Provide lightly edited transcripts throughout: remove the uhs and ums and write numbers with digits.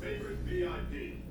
favorite VIP.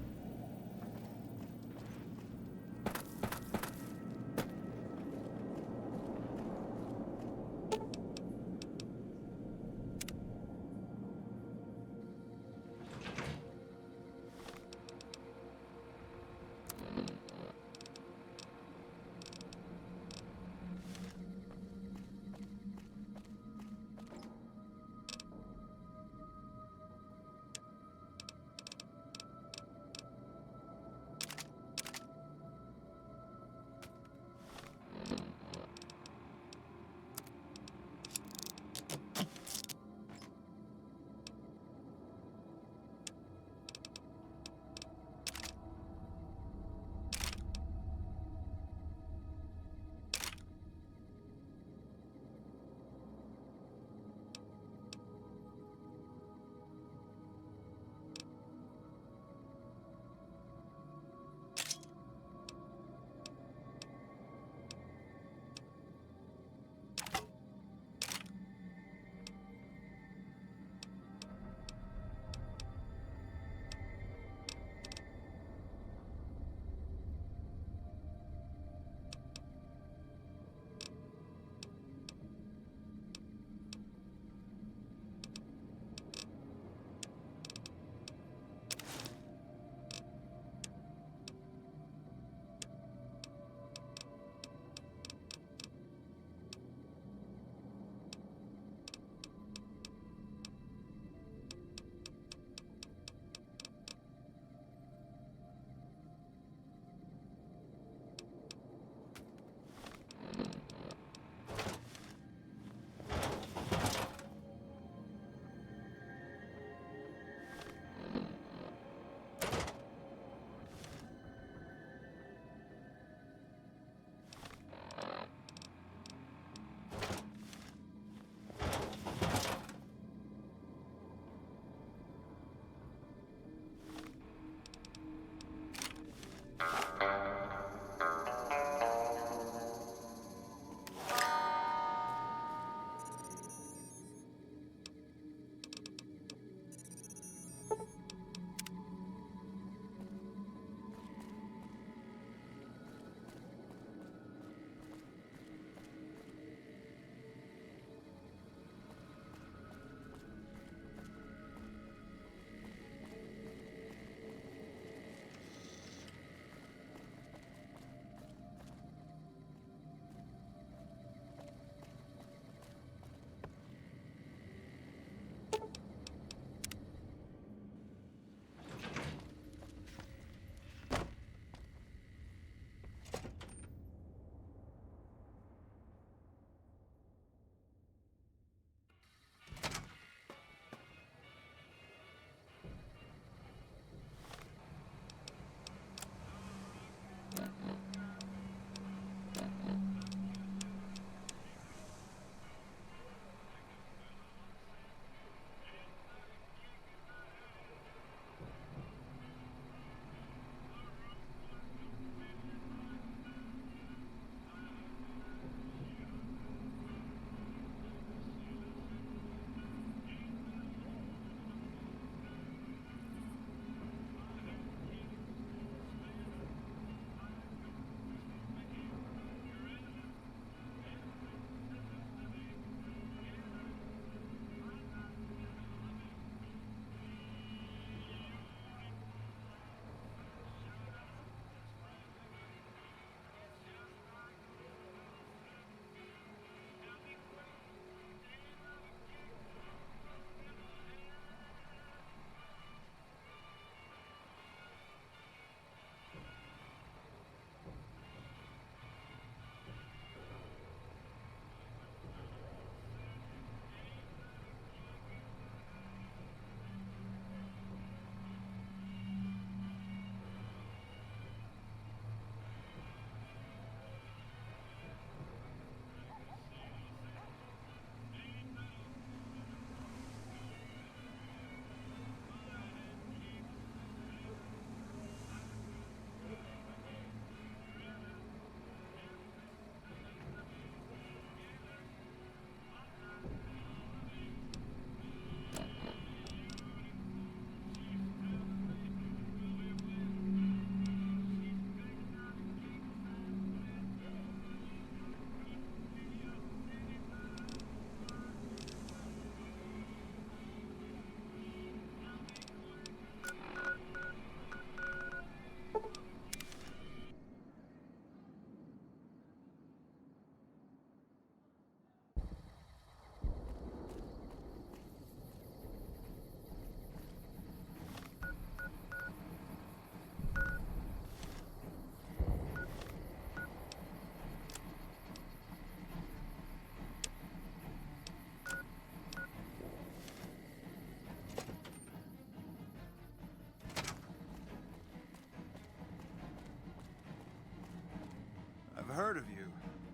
heard of you.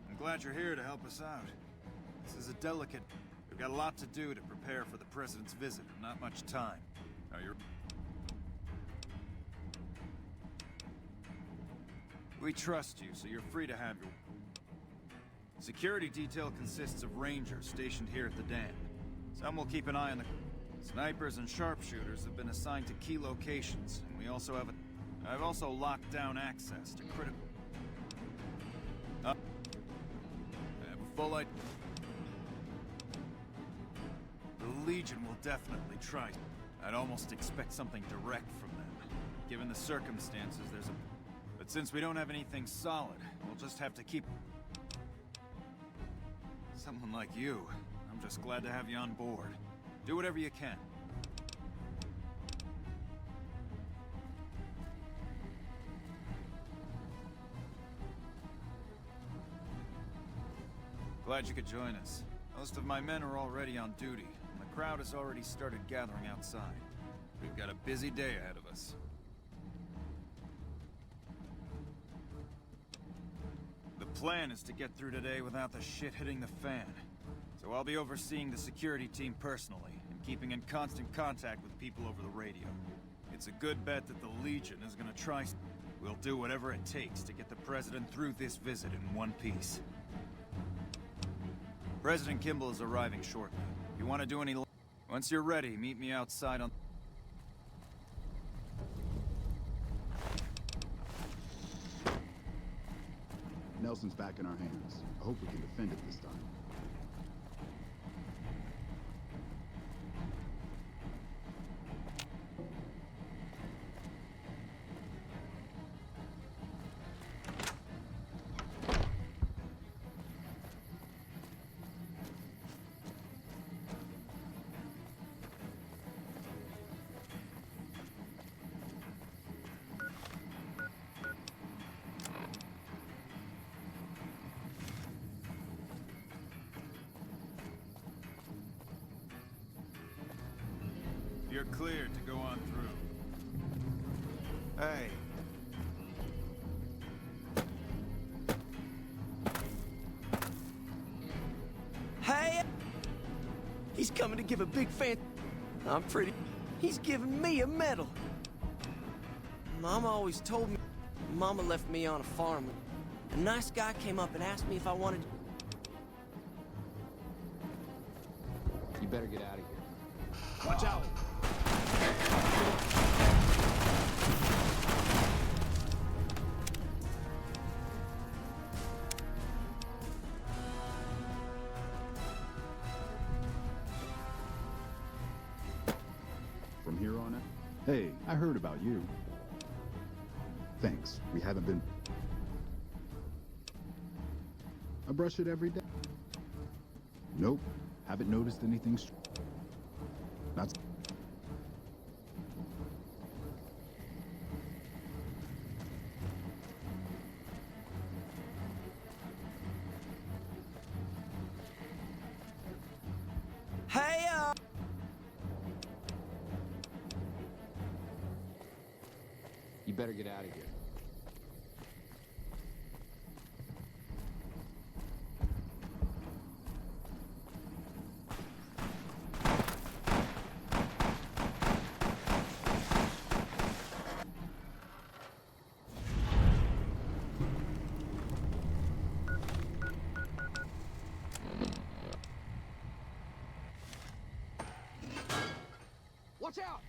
I'm glad you're here to help us out. This is a delicate... We've got a lot to do to prepare for the President's visit, and not much time. Are you... We trust you, so you're free to have your... Security detail consists of rangers stationed here at the dam. Some will keep an eye on the... Snipers and sharpshooters have been assigned to key locations, and we also have a... I've also locked down access to critical... I have a full idea. The Legion will definitely try. I'd almost expect something direct from them. Given the circumstances, there's a... But since we don't have anything solid, we'll just have to keep... Someone like you. I'm just glad to have you on board. Do whatever you can. Glad you could join us. Most of my men are already on duty, and the crowd has already started gathering outside. We've got a busy day ahead of us. The plan is to get through today without the shit hitting the fan. So I'll be overseeing the security team personally, and keeping in constant contact with people over the radio. It's a good bet that the Legion is gonna try... We'll do whatever it takes to get the President through this visit in one piece. President Kimball is arriving shortly. If you want to do any... Once you're ready, meet me outside on... Nelson's back in our hands. I hope we can defend it this time. You're cleared to go on through. Hey. Hey! He's coming to give a big fan... I'm pretty... He's giving me a medal. Mama always told me... Mama left me on a farm. A nice guy came up and asked me if I wanted... You better get out of here. Watch out! From here on out? Hey, I heard about you. Thanks. We haven't been... I brush it every day. Nope. Haven't noticed anything That's... Hey, You better get out of here. watch out!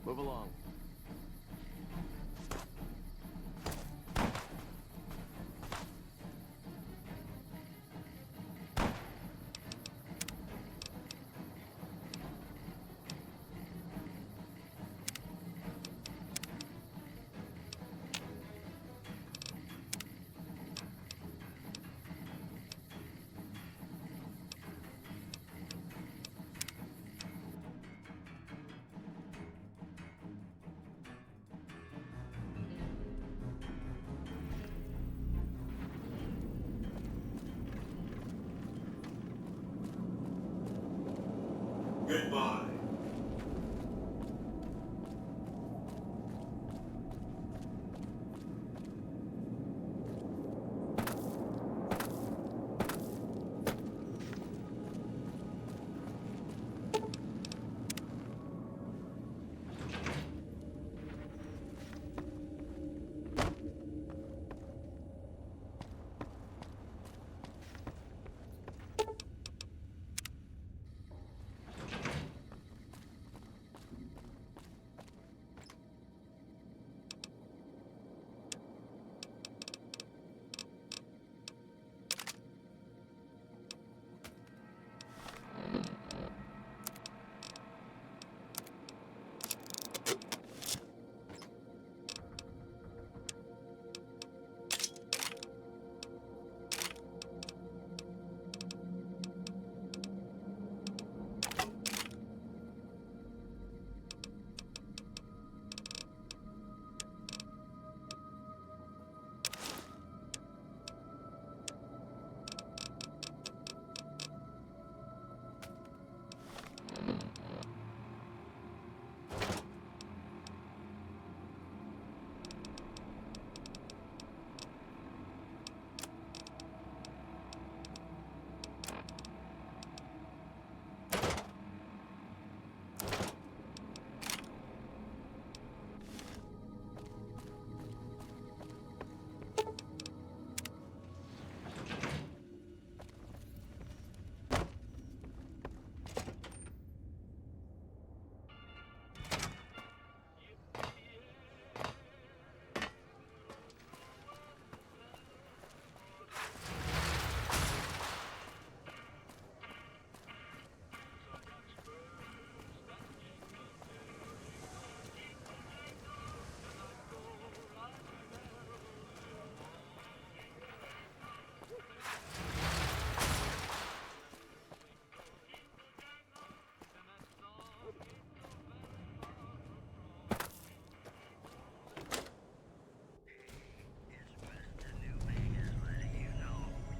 Move along.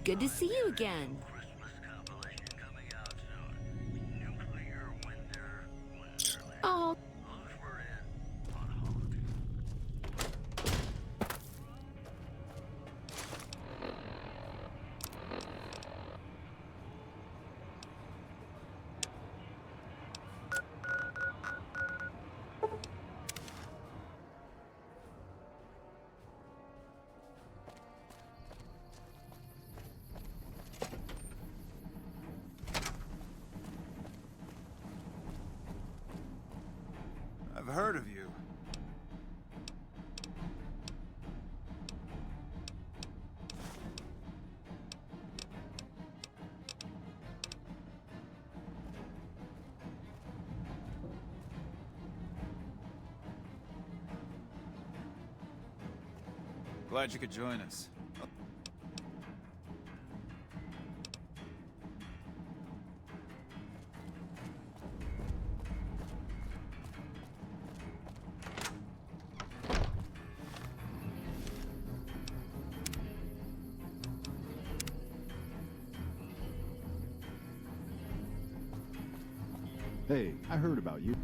Good to see you again. Oh. I've heard of you. Glad you could join us. Hey, I heard about you.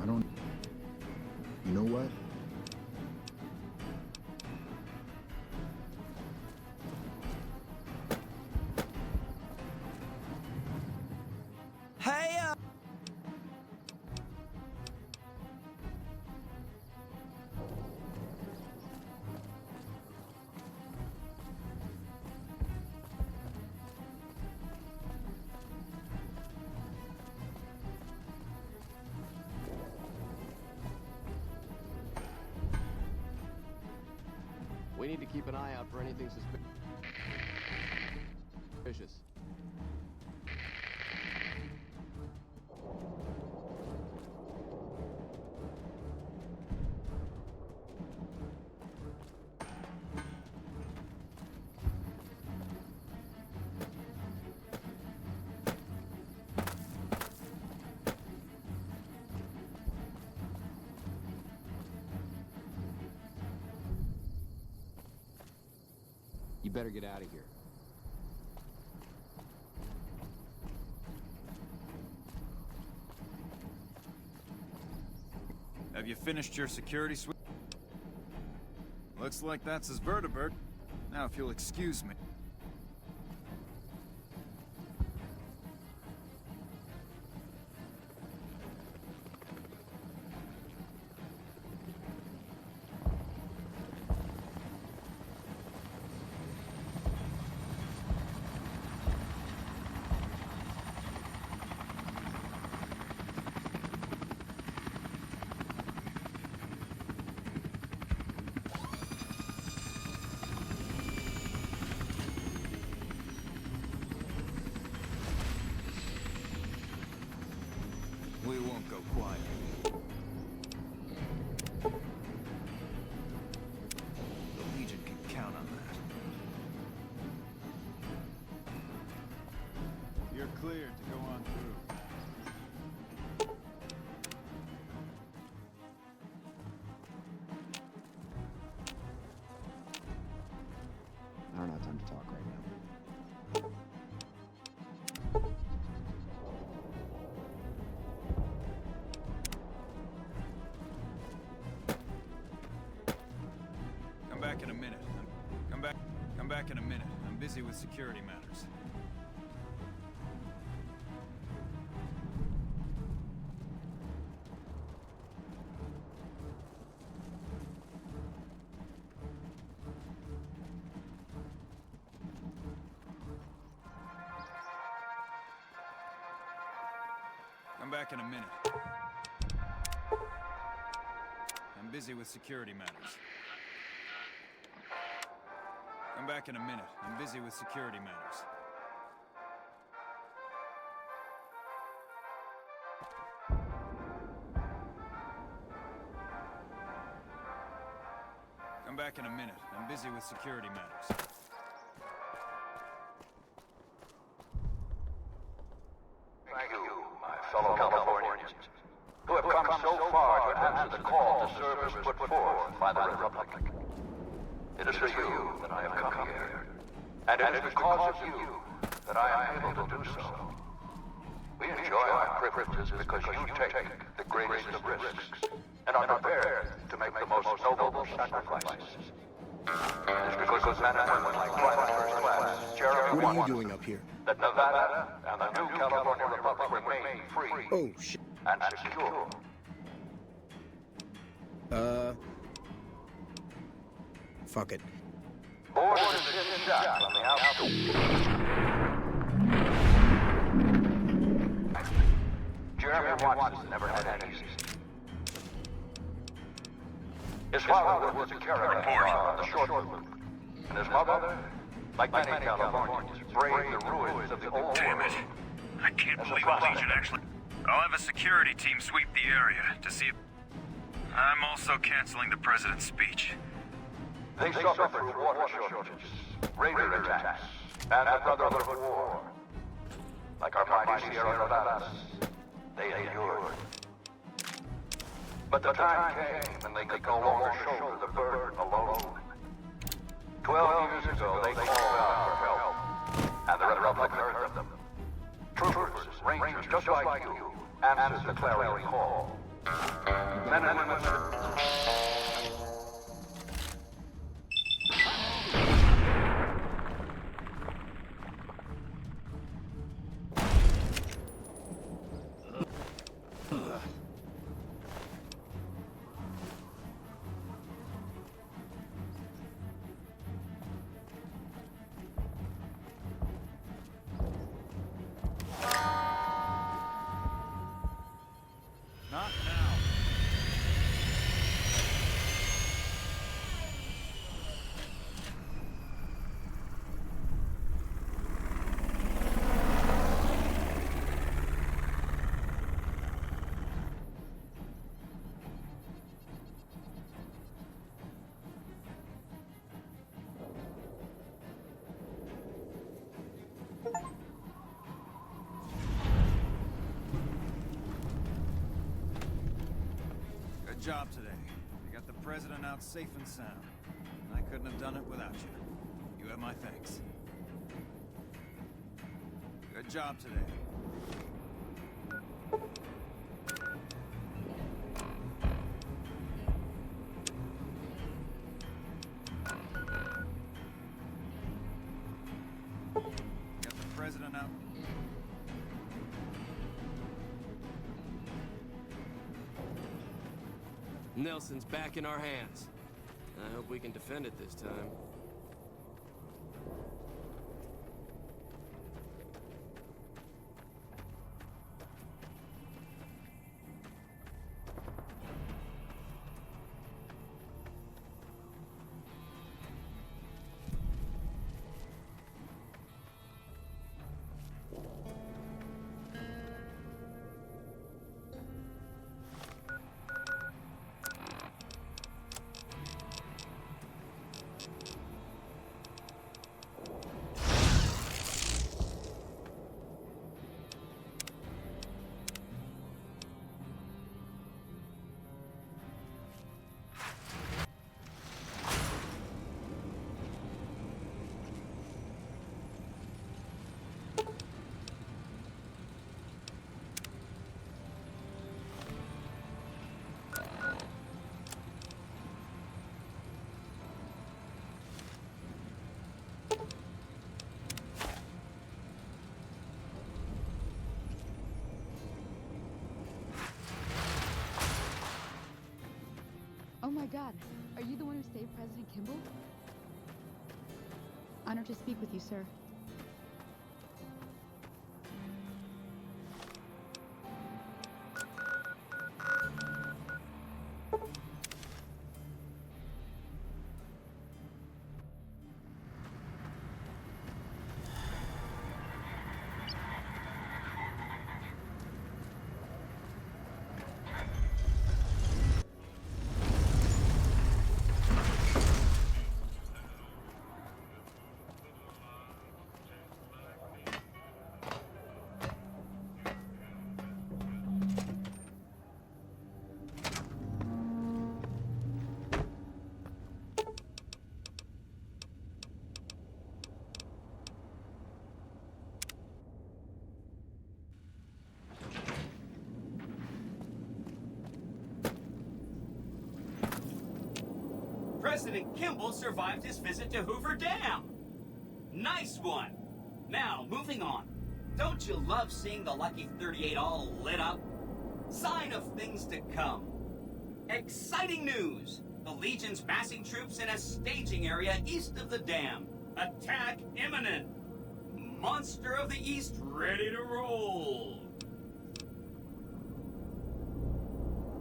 I don't... You know what? Hey, We need to keep an eye out for anything suspicious. You better get out of here. Have you finished your security suite? Looks like that's his vertibird. Now, if you'll excuse me. We won't go quiet. The Legion can count on that. You're cleared to go on through. I don't have time to talk right now. Come back in a minute. Come back in a minute. I'm busy with security matters. Come back in a minute. I'm busy with security matters. Come back in a minute. I'm busy with security matters. Come back in a minute. I'm busy with security matters. Thank you, my fellow Californians, who have come so far to answer the call to service put forth by the Republic. It is for you that I have come here. And it is because of you that I am able to do so. We enjoy our privileges because you take the greatest of risks and are prepared to make the most noble sacrifices. It is because of men and women like Private First Class Jeremy What are you doing up here? that Nevada and the new California Republic remain free Oh, shit. and secure. Fuck it. Board is in shot on the outside. Jeremy Watson never had any easy. His father was a caravan on the short loop, and his mother, like many Californians, braved the ruins of the old Damn world. it. I can't believe Legion actually... I'll have a security team sweep the area to see if... I'm also canceling the president's speech. They suffered through water shortages, raider attacks, and the Brotherhood of War. Like our mighty Sierra Nevadas, they endured. But the time came when they could no longer shoulder the burden alone. 12 years ago, they called out for help, and the Republic heard them. Troopers, Rangers, just like you, answered the clarion call. Men and women... Not now. Good job today. You got the president out safe and sound. I couldn't have done it without you. You have my thanks. Good job today. Got the president out. Nelson's back in our hands. I hope we can defend it this time. Oh my god, are you the one who saved President Kimball? Honored to speak with you, sir. President Kimball survived his visit to Hoover Dam. Nice one. Now, moving on. Don't you love seeing the Lucky 38 all lit up? Sign of things to come. Exciting news! The Legion's massing troops in a staging area east of the dam. Attack imminent. Monster of the East ready to roll.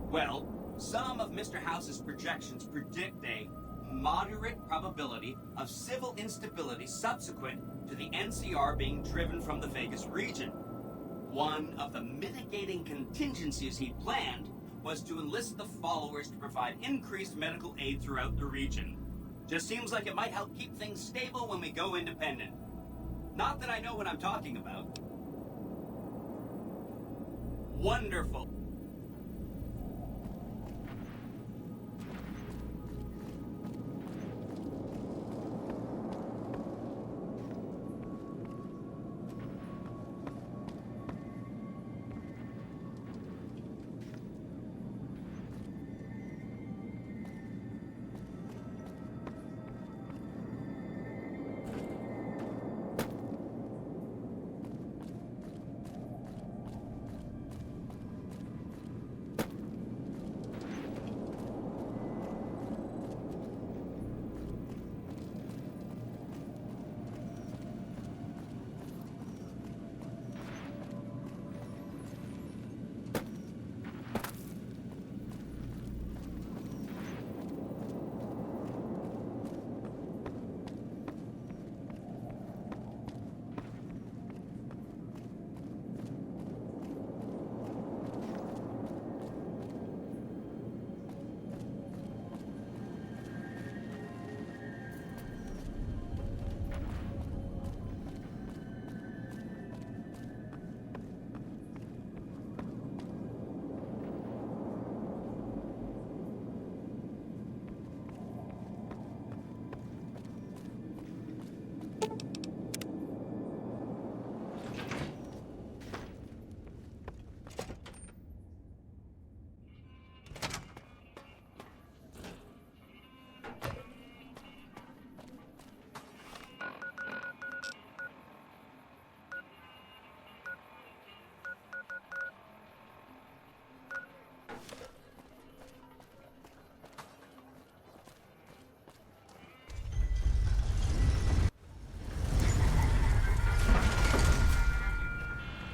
Well, some of Mr. House's projections predict a moderate probability of civil instability subsequent to the NCR being driven from the Vegas region. One of the mitigating contingencies he planned was to enlist the followers to provide increased medical aid throughout the region. Just seems like it might help keep things stable when we go independent. Not that I know what I'm talking about. Wonderful.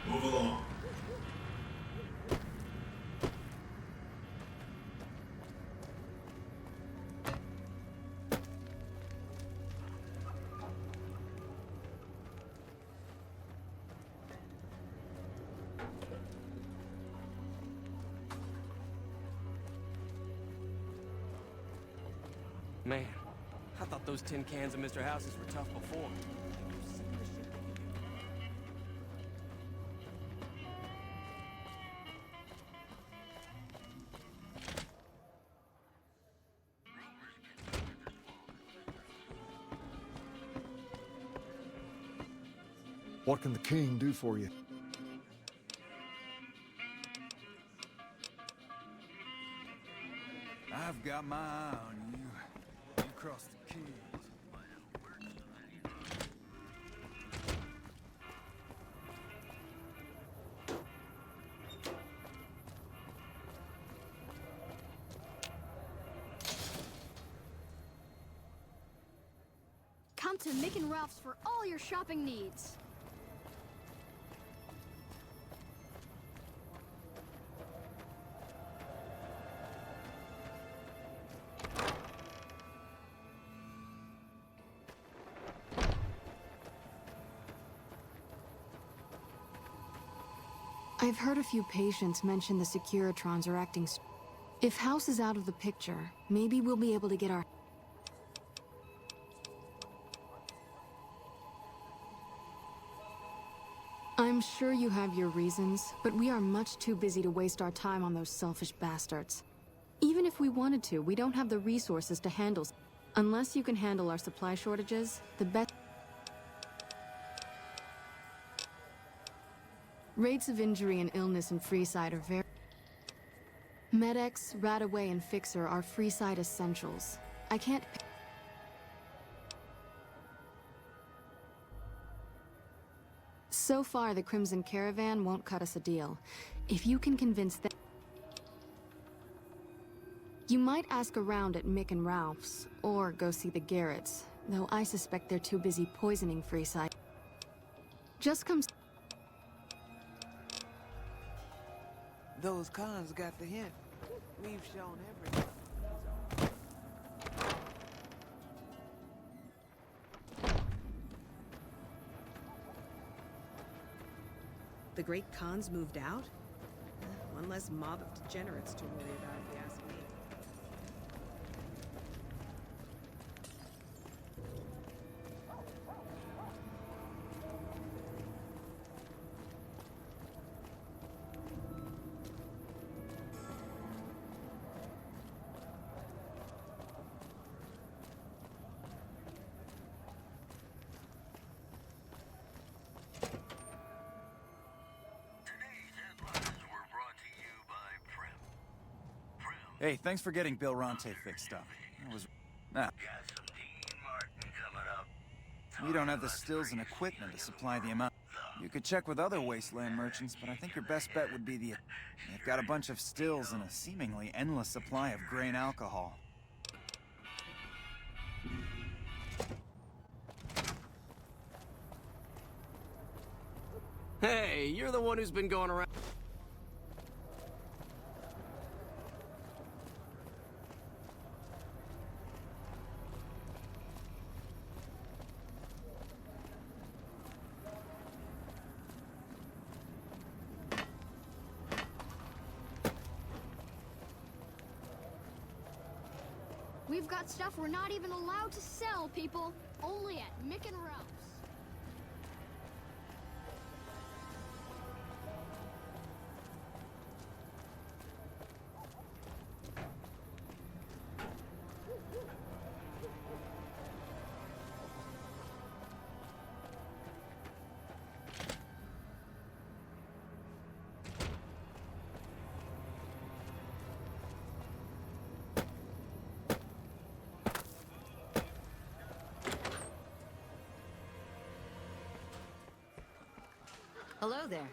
Move along. Man, I thought those tin cans of Mr. House's were tough before. What can the king do for you? I've got my eye on you. You cross the keys. Come to Mick and Ralph's for all your shopping needs. I've heard a few patients mention the Securitrons are acting. If House is out of the picture, maybe we'll be able to get our. I'm sure you have your reasons, but we are much too busy to waste our time on those selfish bastards. Even if we wanted to, we don't have the resources to handle. Unless you can handle our supply shortages, the best. Rates of injury and illness in Freeside are very... Med-X, Radaway, and Fixer are Freeside essentials. I can't... So far, the Crimson Caravan won't cut us a deal. If you can convince them... You might ask around at Mick and Ralph's, or go see the Garretts, though I suspect they're too busy poisoning Freeside. Just come... Those cons got the hint. We've shown everything. The Great Khans moved out? One less mob of degenerates to worry about, if you ask me. Hey, thanks for getting Bill Ronte fixed up. It was... Nah. We don't have the stills and equipment to supply the amount. You could check with other Wasteland merchants, but I think your best bet would be the... They've got a bunch of stills and a seemingly endless supply of grain alcohol. Hey, you're the one who's been going around... We've got stuff we're not even allowed to sell, people. Only at Mick and Ralph's. Hello there.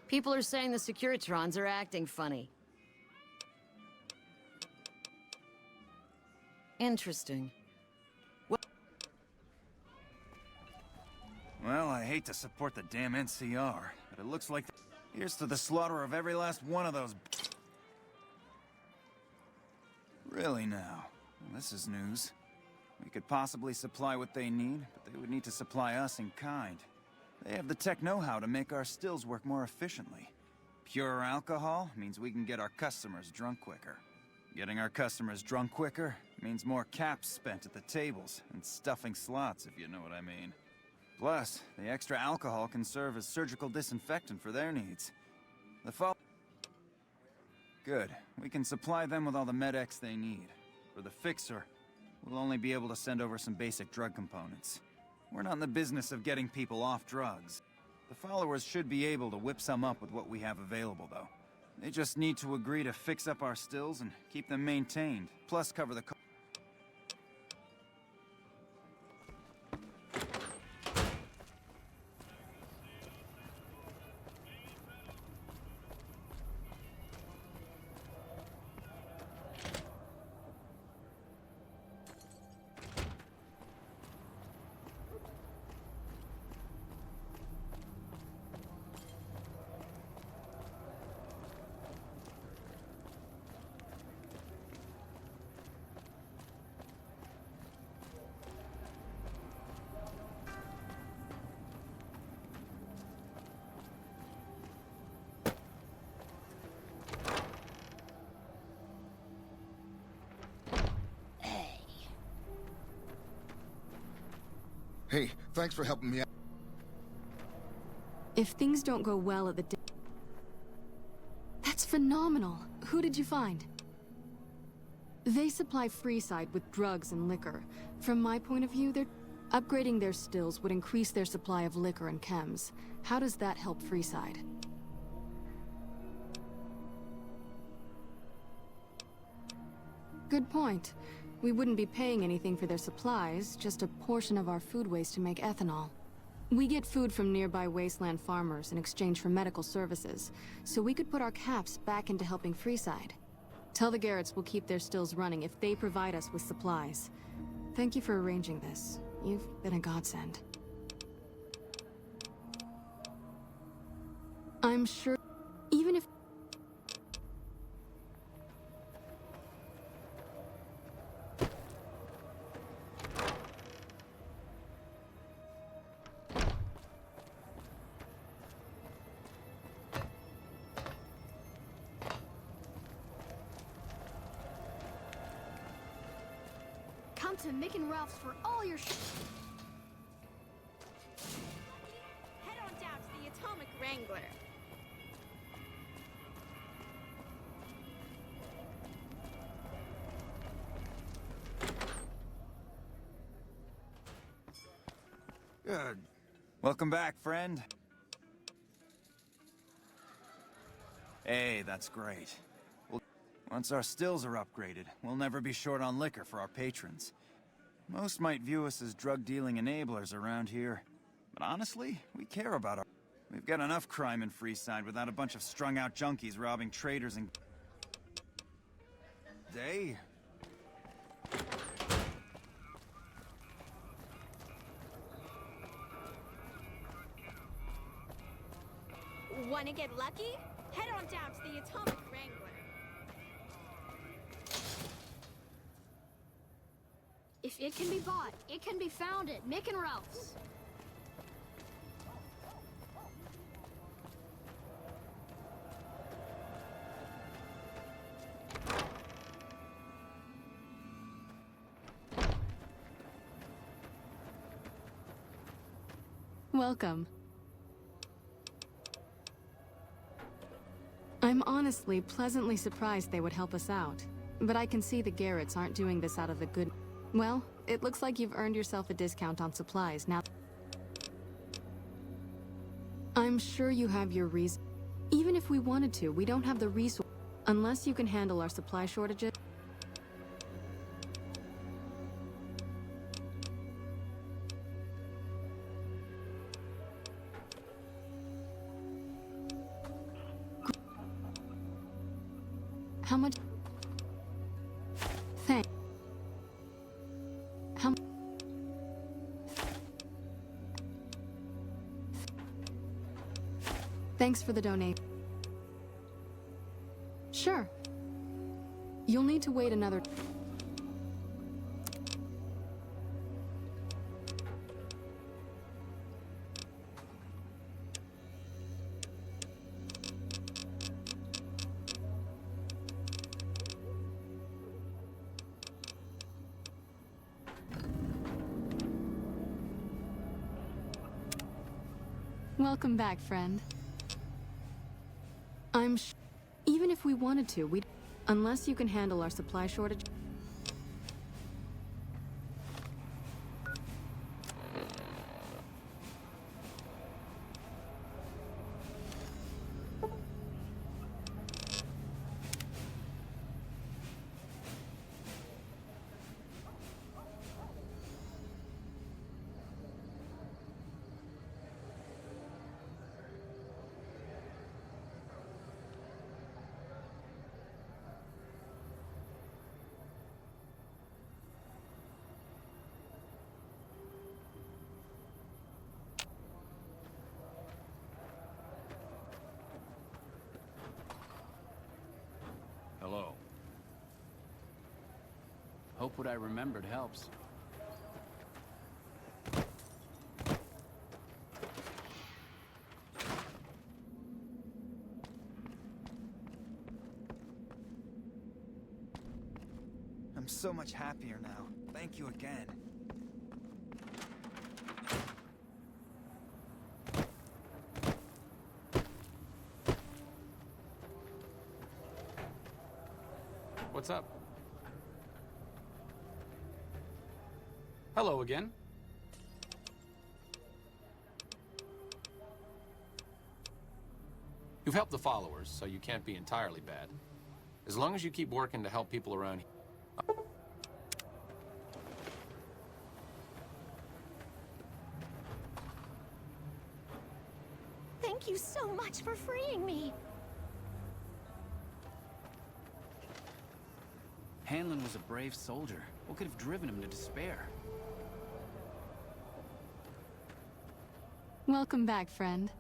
People are saying the Securitrons are acting funny. Interesting. Well, I hate to support the damn NCR, but it looks like... Here's to the slaughter of every last one of those... Really now? Well, this is news. We could possibly supply what they need, but they would need to supply us in kind. They have the tech know-how to make our stills work more efficiently. Pure alcohol means we can get our customers drunk quicker. Getting our customers drunk quicker means more caps spent at the tables and stuffing slots, if you know what I mean. Plus, the extra alcohol can serve as surgical disinfectant for their needs. Good. We can supply them with all the med-X they need. For the fixer, we'll only be able to send over some basic drug components. We're not in the business of getting people off drugs. The followers should be able to whip some up with what we have available, though. They just need to agree to fix up our stills and keep them maintained, plus cover the cost. Hey, thanks for helping me out. If things don't go well at the... That's phenomenal. Who did you find? They supply Freeside with drugs and liquor. From my point of view, upgrading their stills would increase their supply of liquor and chems. How does that help Freeside? Good point. We wouldn't be paying anything for their supplies, just a portion of our food waste to make ethanol. We get food from nearby wasteland farmers in exchange for medical services, so we could put our caps back into helping Freeside. Tell the Garretts we'll keep their stills running if they provide us with supplies. Thank you for arranging this. You've been a godsend. I'm sure... even if... Come to Mick and Ralph's for all your Head on down to the Atomic Wrangler. Good. Welcome back, friend. Hey, that's great. Once our stills are upgraded, we'll never be short on liquor for our patrons. Most might view us as drug-dealing enablers around here. But honestly, we care about our... We've got enough crime in Freeside without a bunch of strung-out junkies robbing traders and... Day? Wanna get lucky? Head on down to the Atomic Wrangler. If it can be bought, it can be found at Mick and Ralph's. Welcome. I'm honestly pleasantly surprised they would help us out. But I can see the Garretts aren't doing this out of the good... Well, it looks like you've earned yourself a discount on supplies now. I'm sure you have your reason. Even if we wanted to, we don't have the resource. Unless you can handle our supply shortages. How much? Thanks. How? Thanks for the donate. Sure. You'll need to wait another... Welcome back, friend. I'm sure... Even if we wanted to, we'd... Unless you can handle our supply shortage... Hello. Hope what I remembered helps. I'm so much happier now. Thank you again. What's up? Hello again. You've helped the followers, so you can't be entirely bad. As long as you keep working to help people around here. you so much for freeing me. Hanlon was a brave soldier. What could have driven him to despair? Welcome back, friend.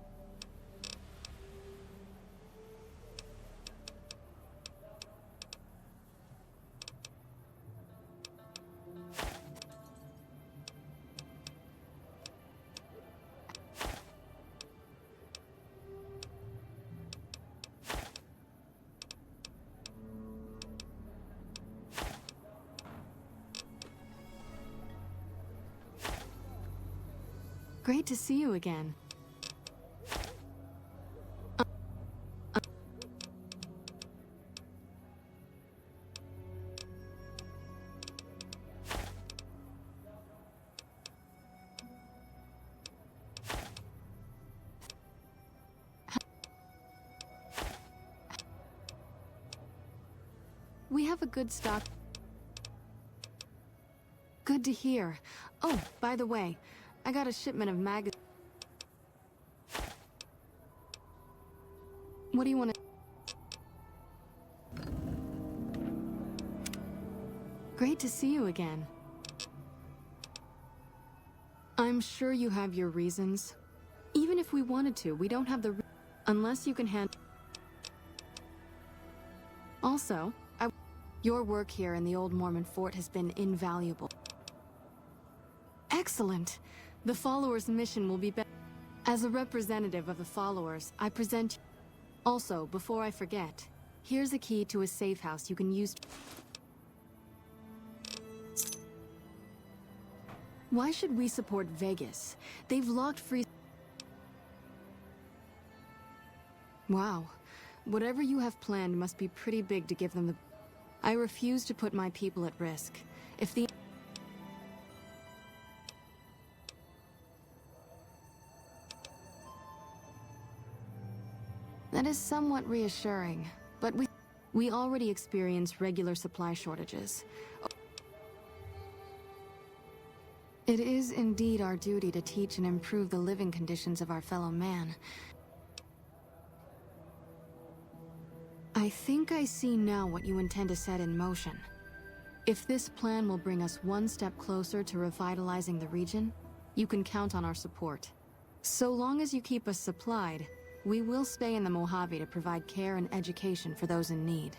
Great to see you again. We have a good stock. Good to hear. Oh, by the way, I got a shipment of magazines. What do you want to... Great to see you again. I'm sure you have your reasons. Even if we wanted to, we don't have the... Unless you can hand... Also, your work here in the old Mormon fort has been invaluable. Excellent! The Followers' mission will be better. As a representative of the Followers, I present... Also, before I forget, here's a key to a safe house you can use... Why should we support Vegas? They've locked free... Wow. Whatever you have planned must be pretty big to give them the... I refuse to put my people at risk. If the... That is somewhat reassuring, but we already experience regular supply shortages. It is indeed our duty to teach and improve the living conditions of our fellow man. I think I see now what you intend to set in motion. If this plan will bring us one step closer to revitalizing the region, you can count on our support. So long as you keep us supplied, we will stay in the Mojave to provide care and education for those in need.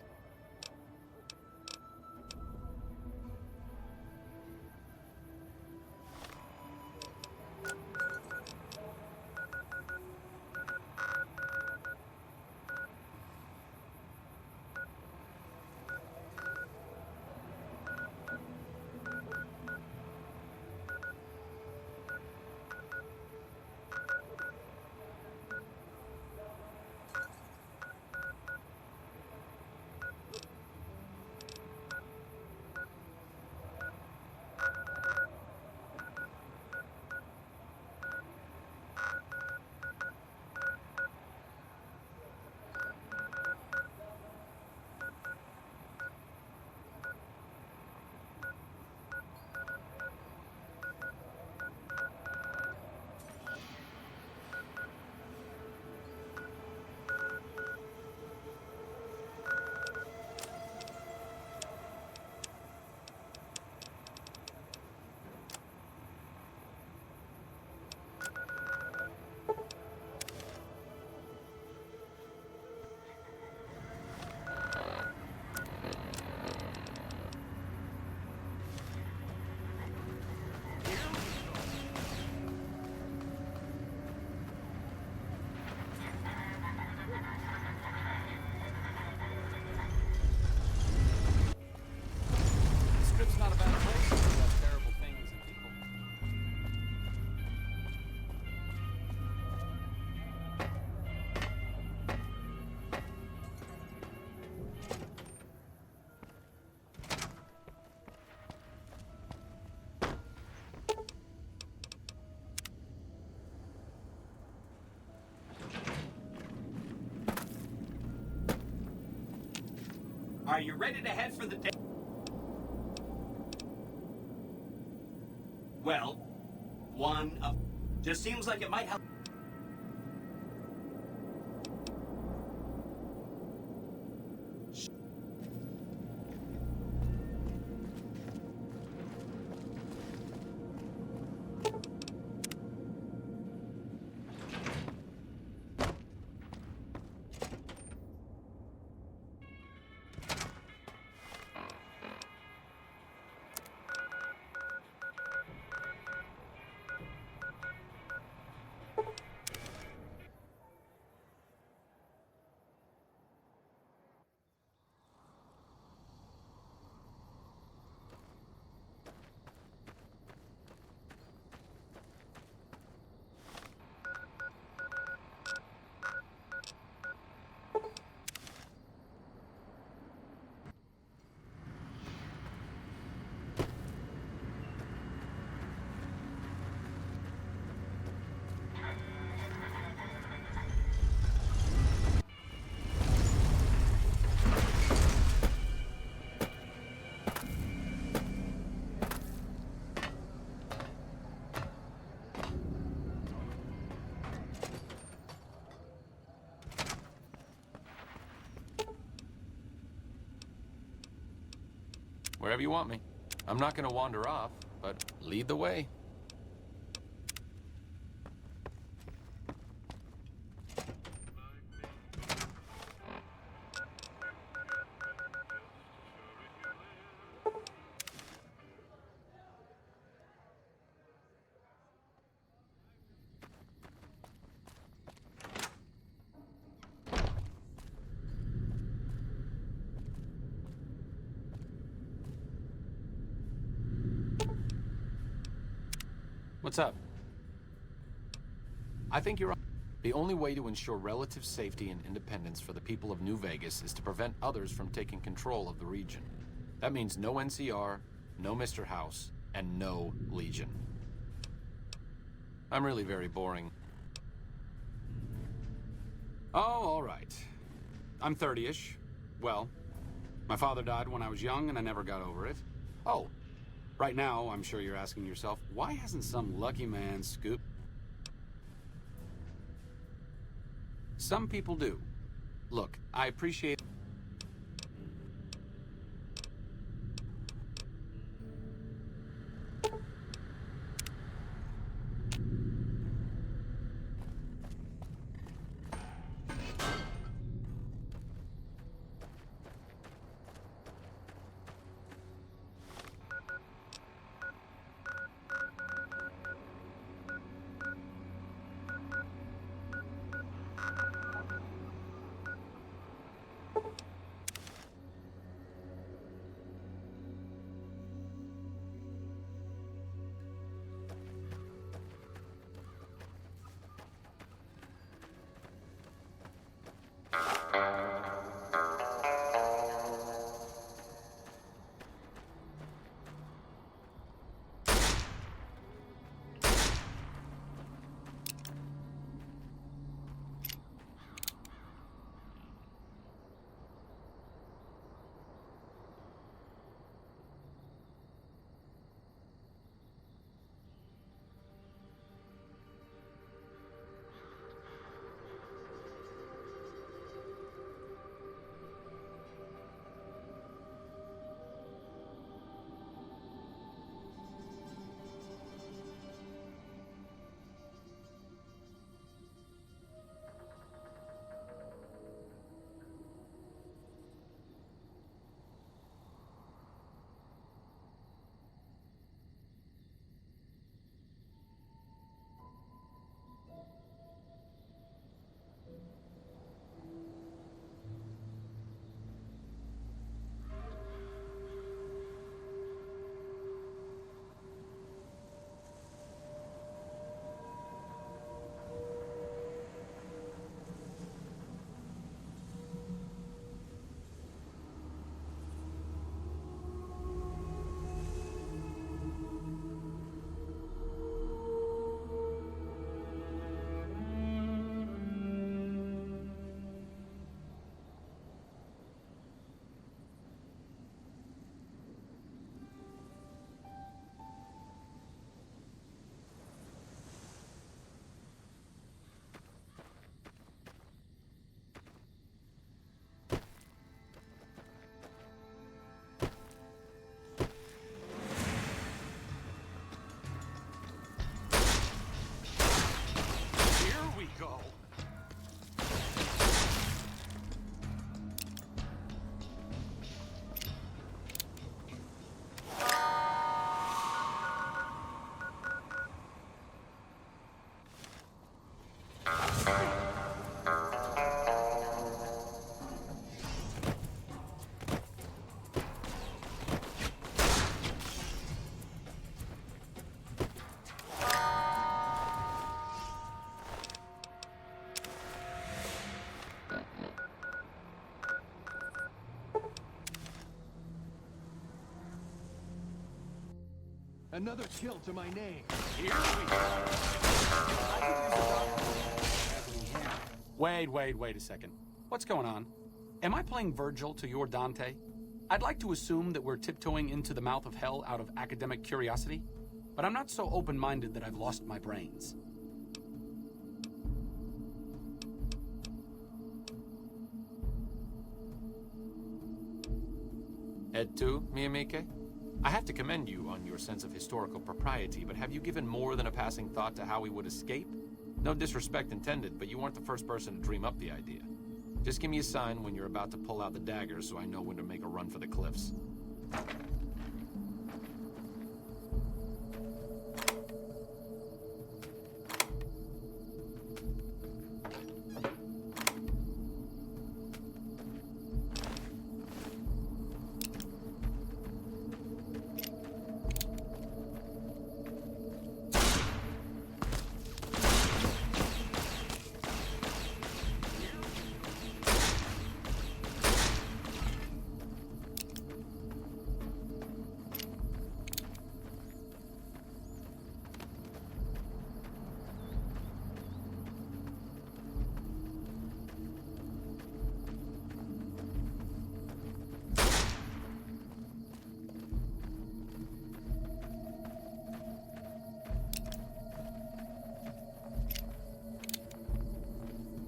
Are you ready to head for the day? Well, one of... Just seems like it might help. Wherever you want me. I'm not gonna wander off, but lead the way. What's up? I think you're right. The only way to ensure relative safety and independence for the people of New Vegas is to prevent others from taking control of the region. That means no NCR, no Mr. House, and no Legion. I'm really very boring. Oh, all right. I'm 30-ish. Well, my father died when I was young and I never got over it. Oh. Right now, I'm sure you're asking yourself, why hasn't some lucky man scooped? Some people do. Look, I appreciate... Another kill to my name. Here we go. Wait a second. What's going on? Am I playing Virgil to your Dante? I'd like to assume that we're tiptoeing into the mouth of hell out of academic curiosity, but I'm not so open-minded that I've lost my brains. Et tu, mi amiche? I have to commend you on your sense of historical propriety, but have you given more than a passing thought to how we would escape? No disrespect intended, but you weren't the first person to dream up the idea. Just give me a sign when you're about to pull out the daggers so I know when to make a run for the cliffs.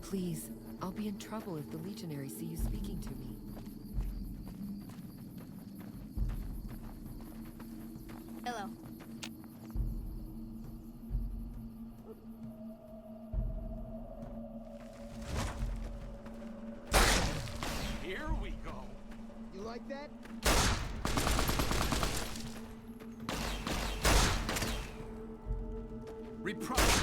Please, I'll be in trouble if the Legionaries see you speaking to me. Hello. Here we go. You like that? Reprise.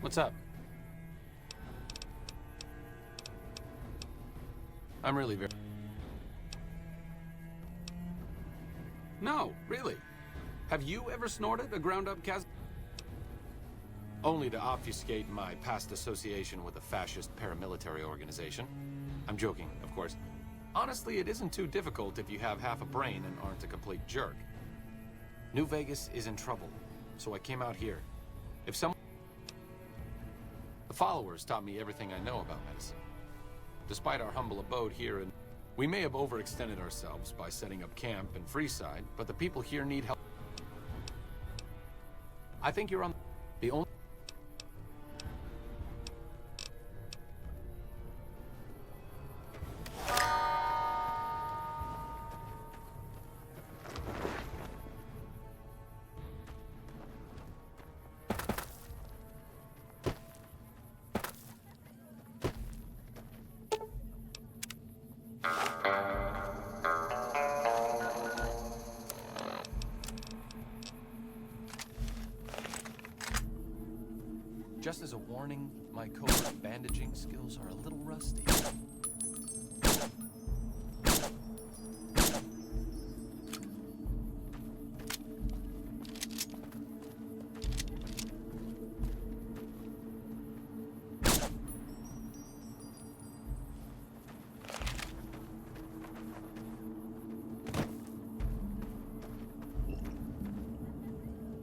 What's up? I'm really very... No, really. Have you ever snorted a ground-up cas... Only to obfuscate my past association with a fascist paramilitary organization. I'm joking, of course. Honestly, it isn't too difficult if you have half a brain and aren't a complete jerk. New Vegas is in trouble, so I came out here. If someone... The followers taught me everything I know about medicine. Despite our humble abode here, and we may have overextended ourselves by setting up camp in Freeside, but the people here need help. I think you're on the only... Just as a warning, my covert bandaging skills are a little rusty.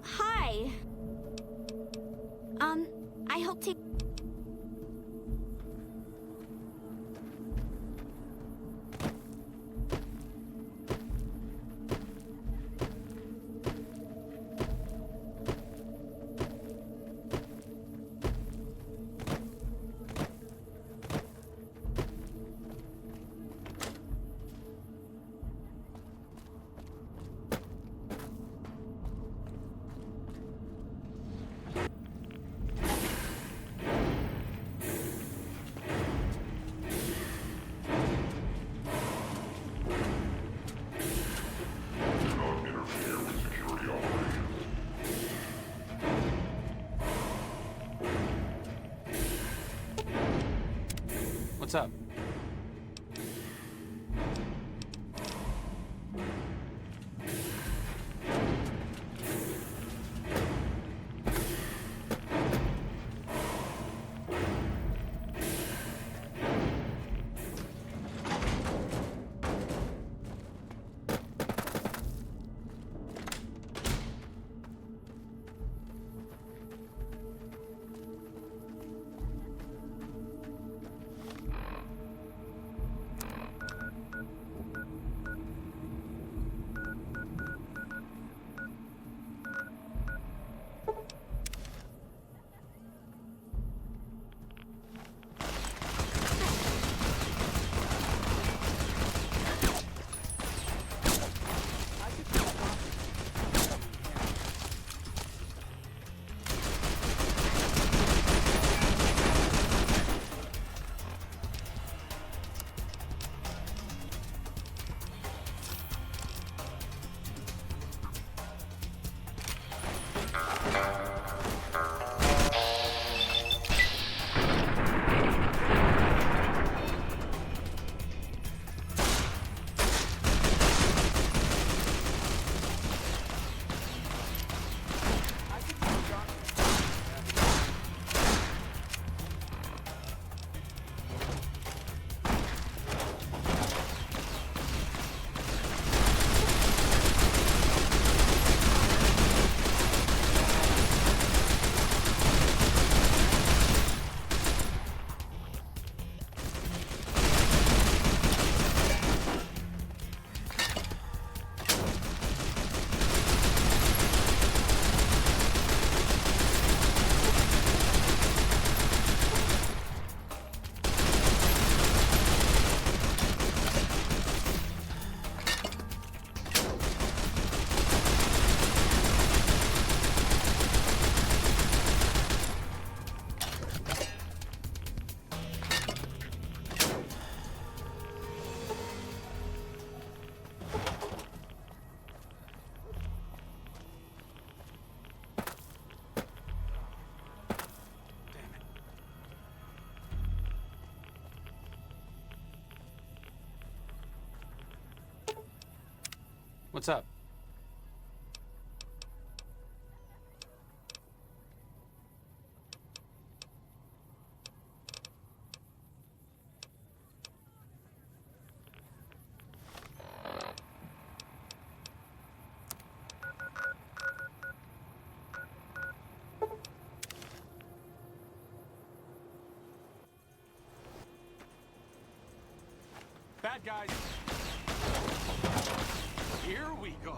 Hi. I hope to... What's up? What's up? Bad guys. Here we go.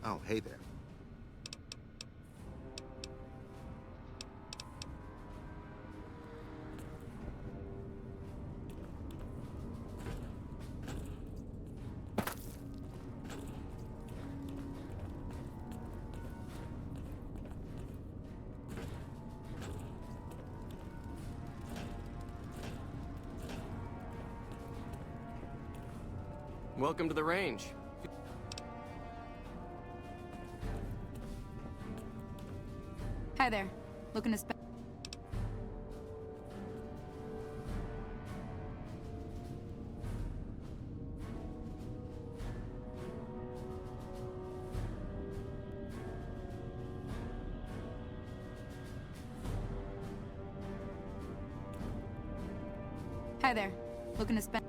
Oh, hey there. Welcome to the range. Hi there. Looking to spend. Hi there. Looking to spend.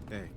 Hey.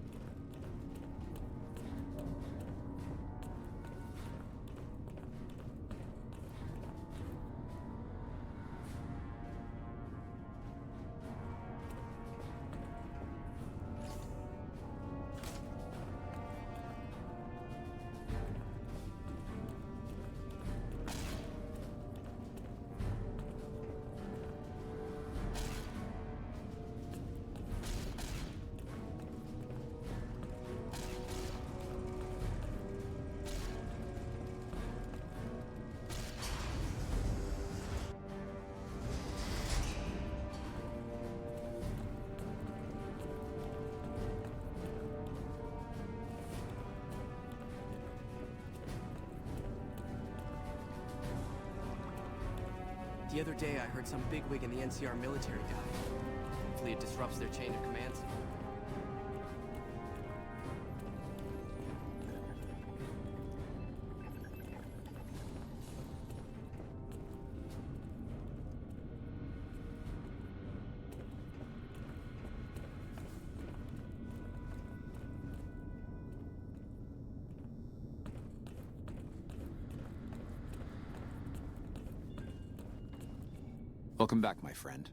The other day, I heard some bigwig in the NCR military died. Hopefully it disrupts their chain of command. Welcome back, my friend.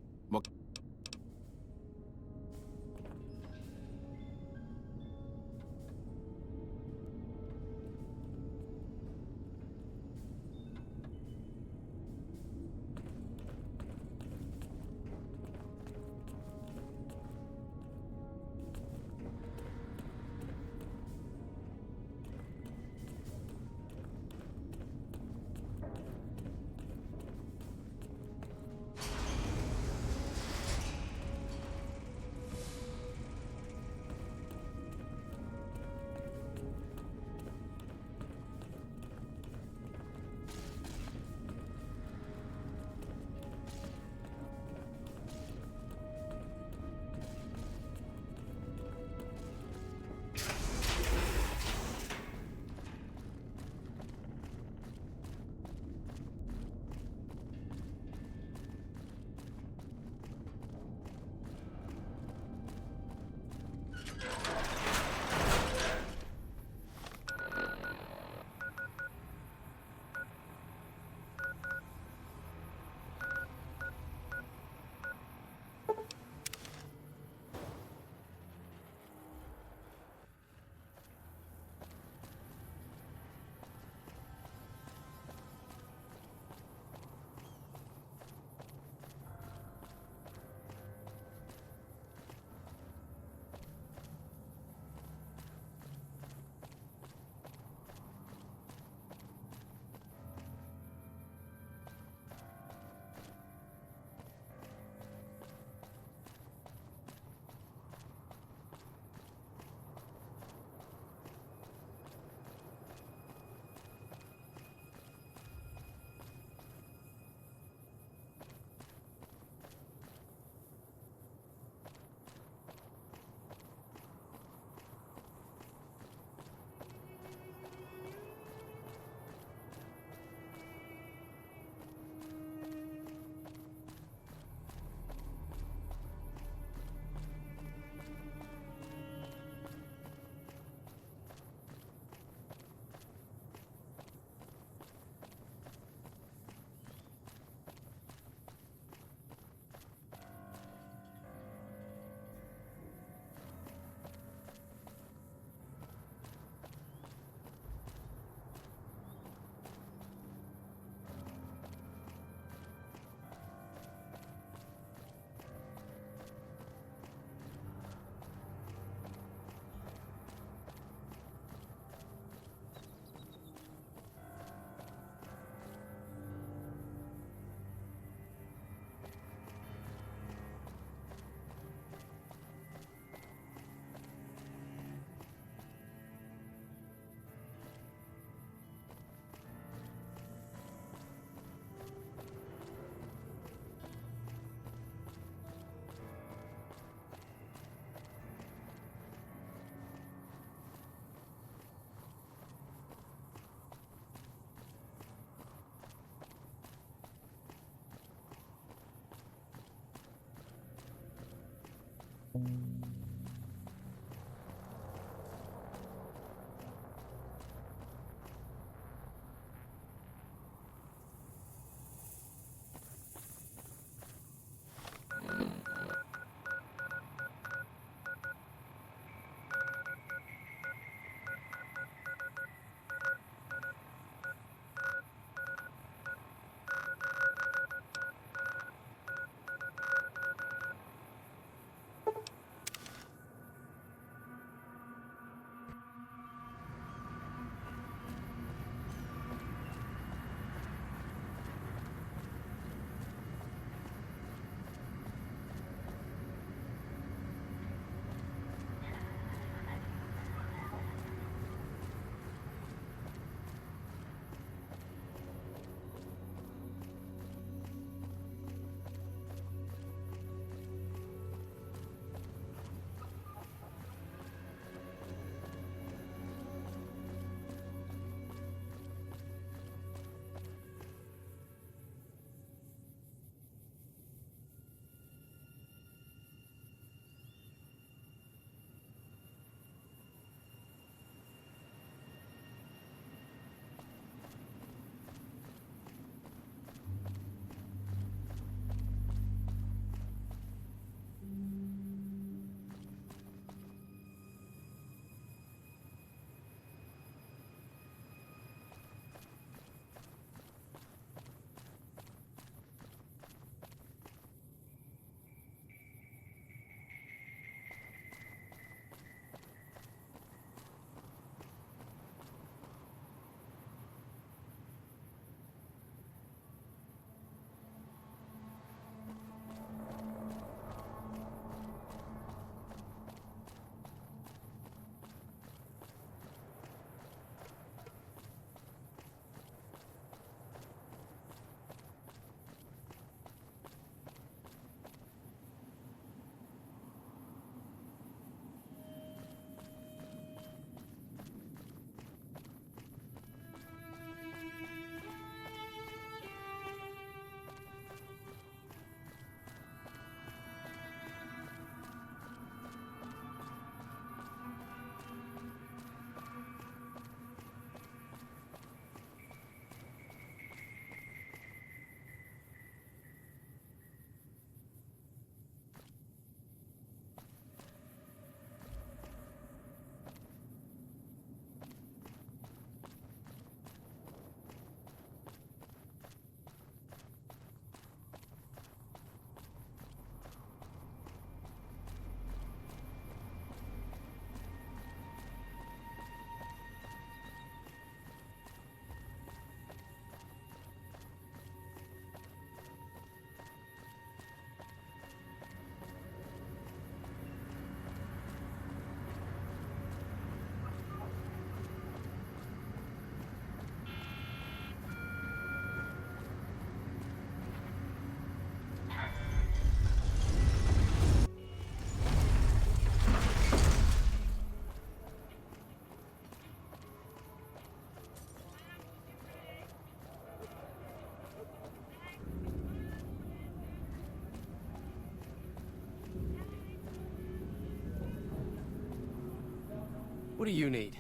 What do you need?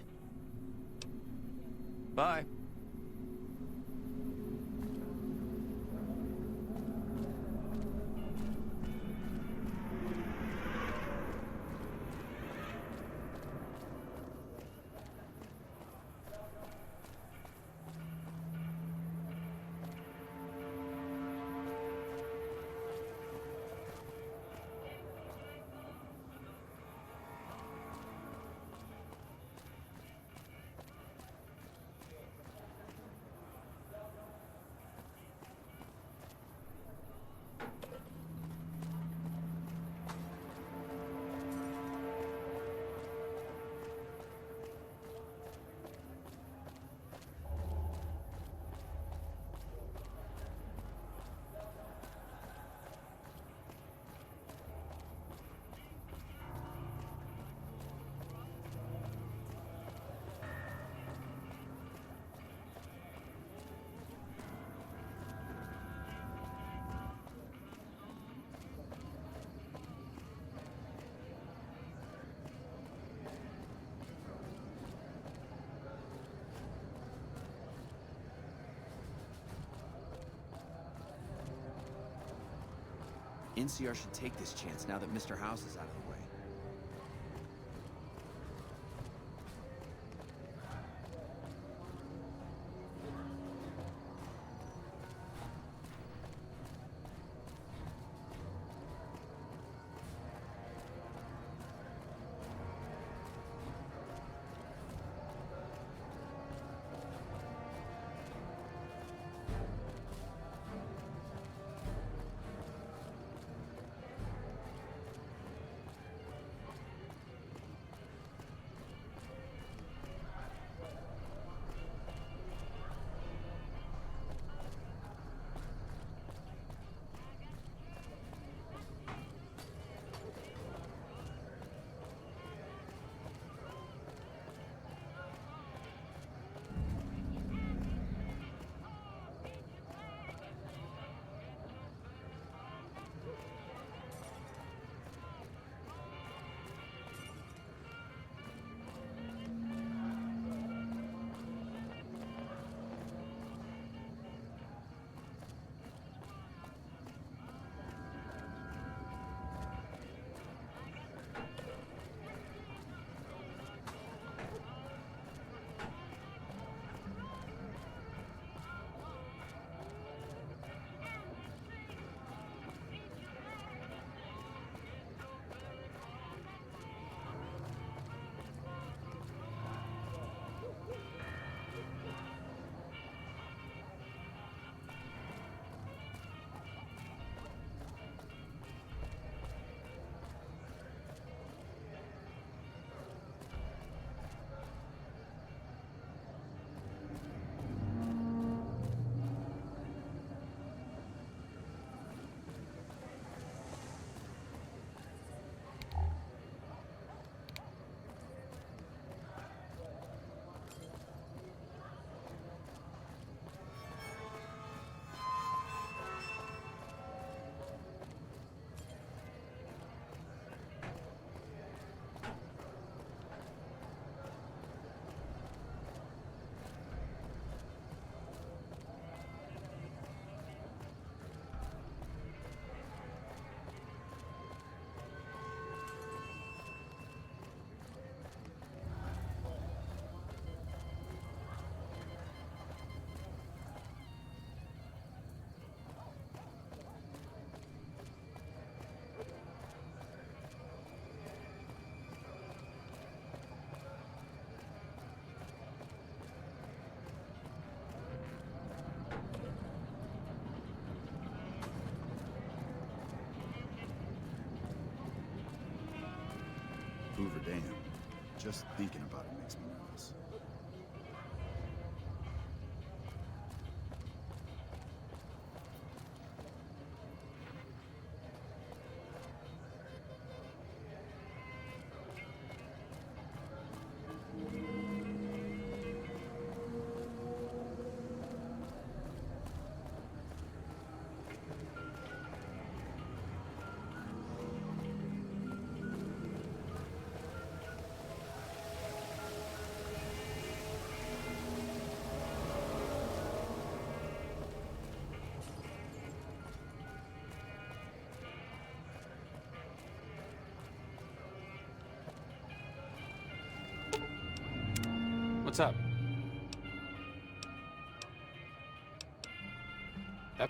Bye. NCR should take this chance now that Mr. House is out of the way. Hoover Dam. Just thinking about it makes me nervous. What's up? Yep.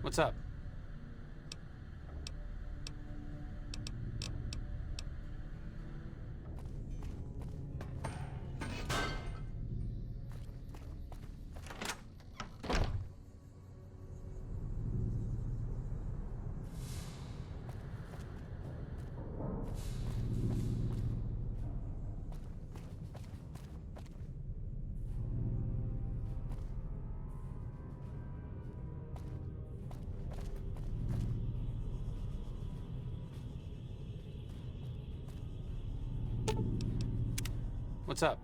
What's up? What's up?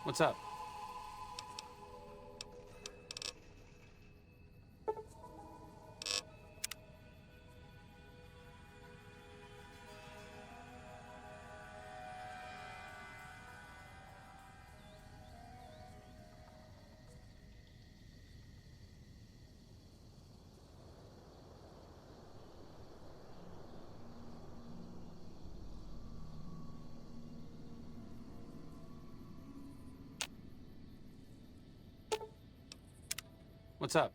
What's up? What's up?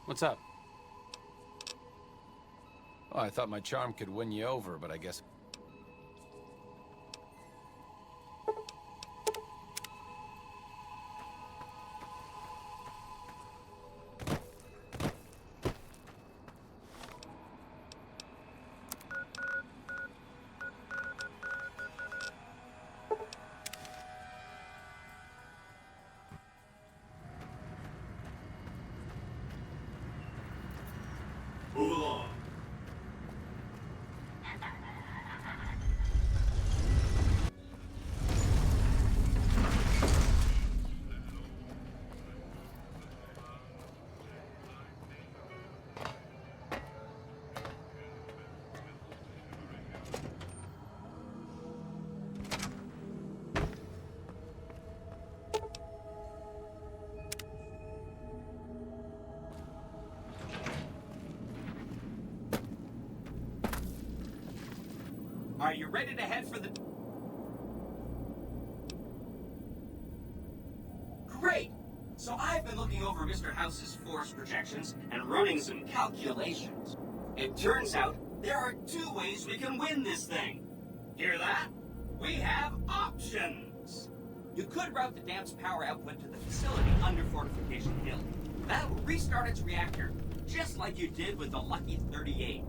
What's up? Oh, I thought my charm could win you over, but I guess... Move along. Are you ready to head for the... Great! So I've been looking over Mr. House's force projections and running some calculations. It turns out there are two ways we can win this thing. Hear that? We have options. You could route the dam's power output to the facility under Fortification Hill. That will restart its reactor, just like you did with the Lucky 38.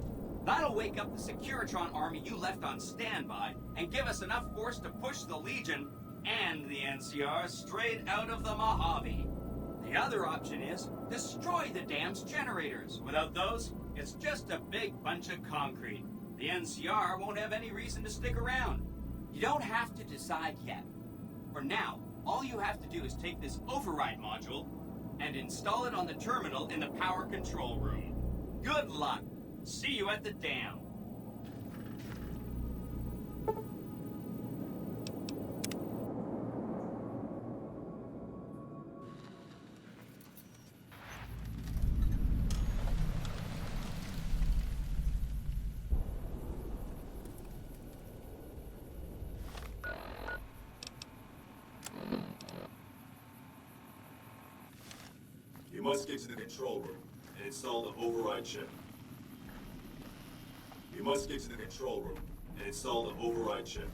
That'll wake up the Securitron army you left on standby and give us enough force to push the Legion and the NCR straight out of the Mojave. The other option is destroy the dam's generators. Without those, it's just a big bunch of concrete. the NCR won't have any reason to stick around. You don't have to decide yet. For now, all you have to do is take this override module and install it on the terminal in the power control room. Good luck. See you at the dam. You must get to the control room and install the override chip. You must get to the control room and install the override chip.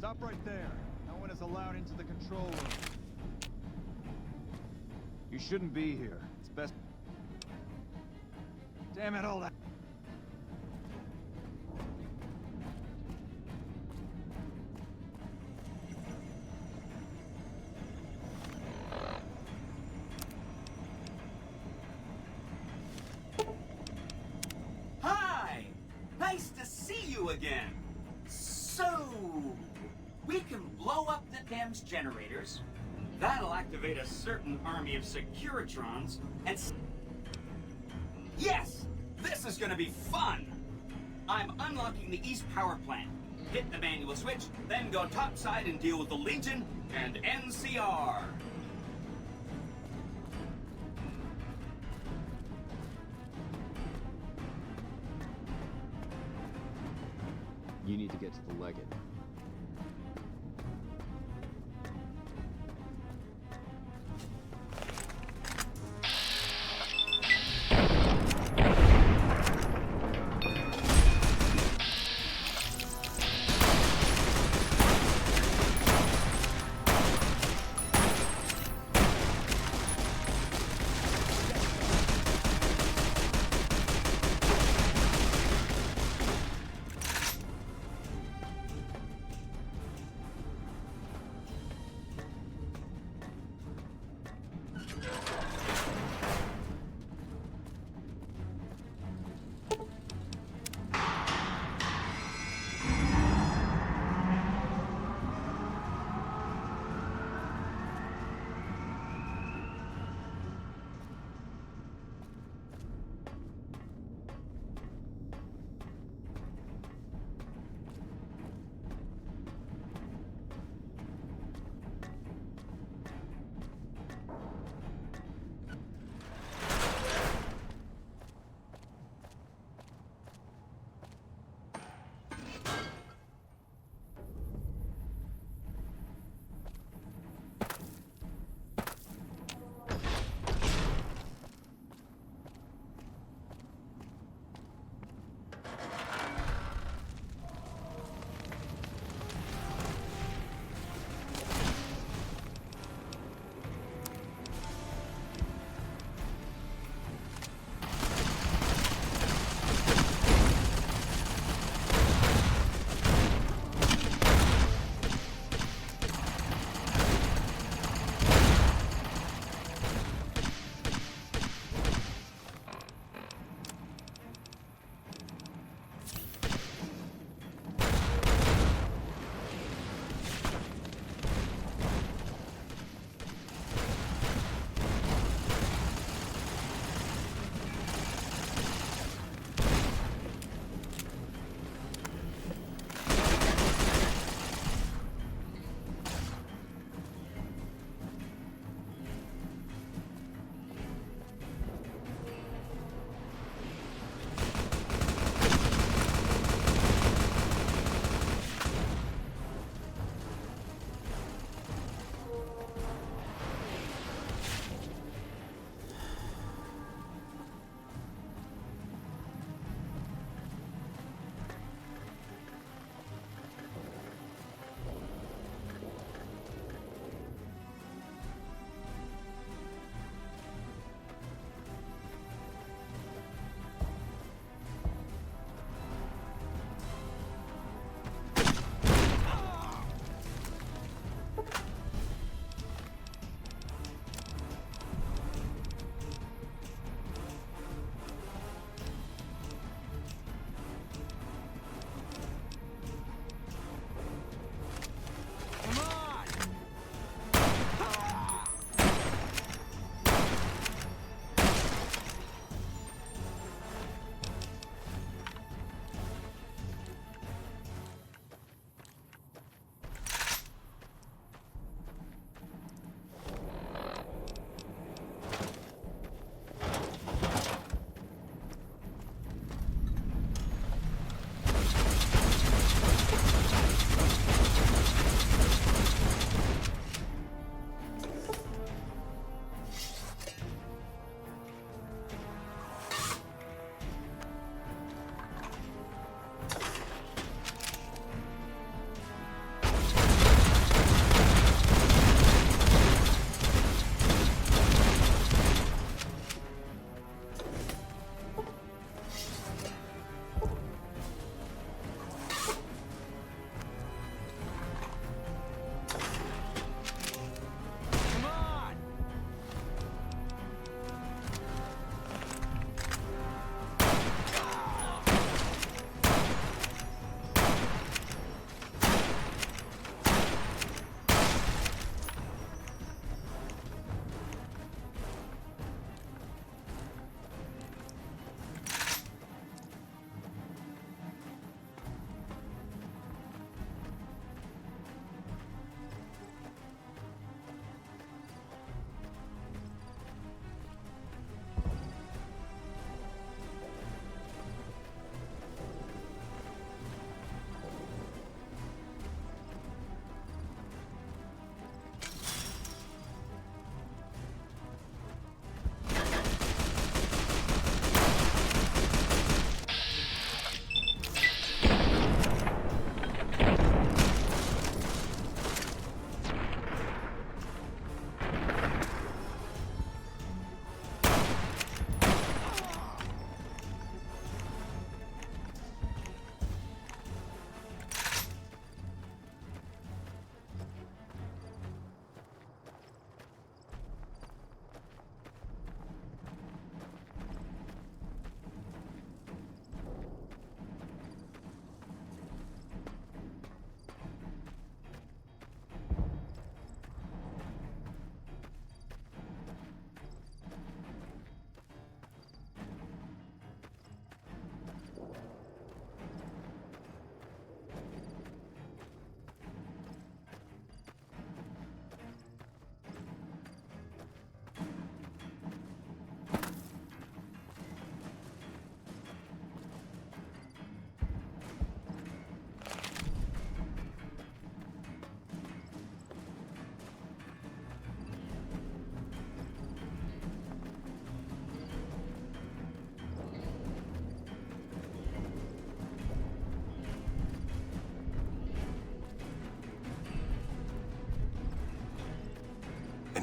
Stop right there. No one is allowed into the control room. You shouldn't be here. It's best... Damn it, hold on. Hi! Nice to see you again. So, we can blow up the dam's generators. That'll activate a certain army of Securitrons, and... Yes! This is gonna be fun! I'm unlocking the East Power Plant. Hit the manual switch, then go topside and deal with the Legion and NCR. You need to get to the Legate.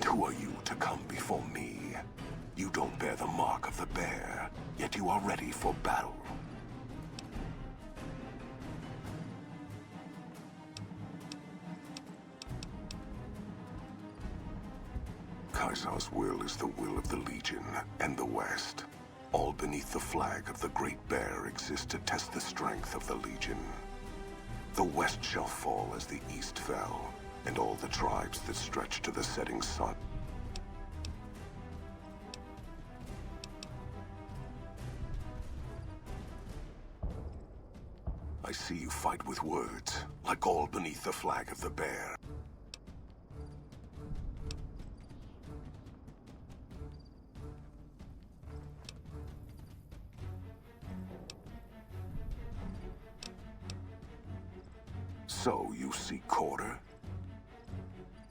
who are you to come before me? You don't bear the mark of the bear, yet you are ready for battle. Caesar's will is the will of the Legion and the West. All beneath the flag of the Great Bear exist to test the strength of the Legion. The West shall fall as the East fell, and all the tribes that stretch to the setting sun. I see you fight with words, like all beneath the flag of the Bear. So you seek quarter?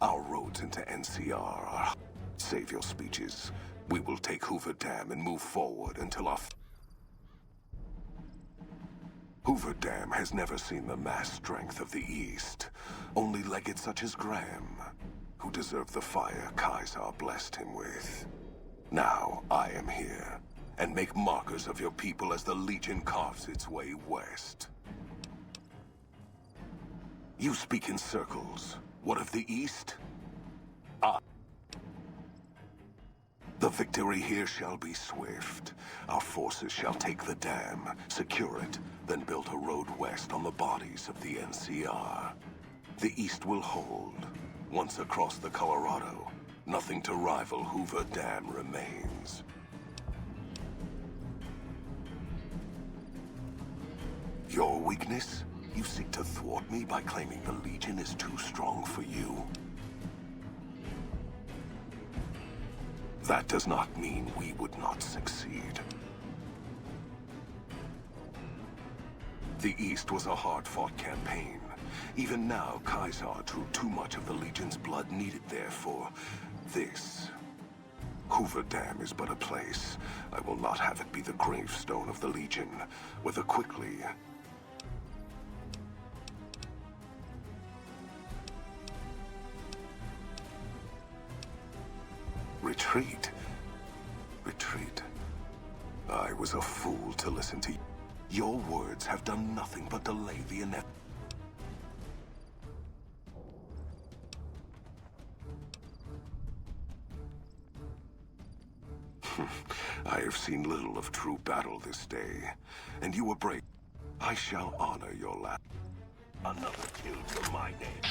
Our roads into NCR are... Save your speeches. We will take Hoover Dam and move forward until our... Hoover Dam has never seen the mass strength of the East. Only legates such as Graham, who deserve the fire Caesar blessed him with. Now I am here, and make markers of your people as the Legion carves its way west. You speak in circles. What of the East? The victory here shall be swift. Our forces shall take the dam, secure it, then build a road west on the bodies of the NCR. The East will hold. Once across the Colorado, nothing to rival Hoover Dam remains. Your weakness? You seek to thwart me by claiming the Legion is too strong for you? That does not mean we would not succeed. The East was a hard-fought campaign. Even now, Caesar drew too much of the Legion's blood needed there for this. Hoover Dam is but a place. I will not have it be the gravestone of the Legion, whether quickly... Retreat? Retreat? I was a fool to listen to you. Your words have done nothing but delay the inevitable. I have seen little of true battle this day, and you were brave. I shall honor your last. Another kill to my name.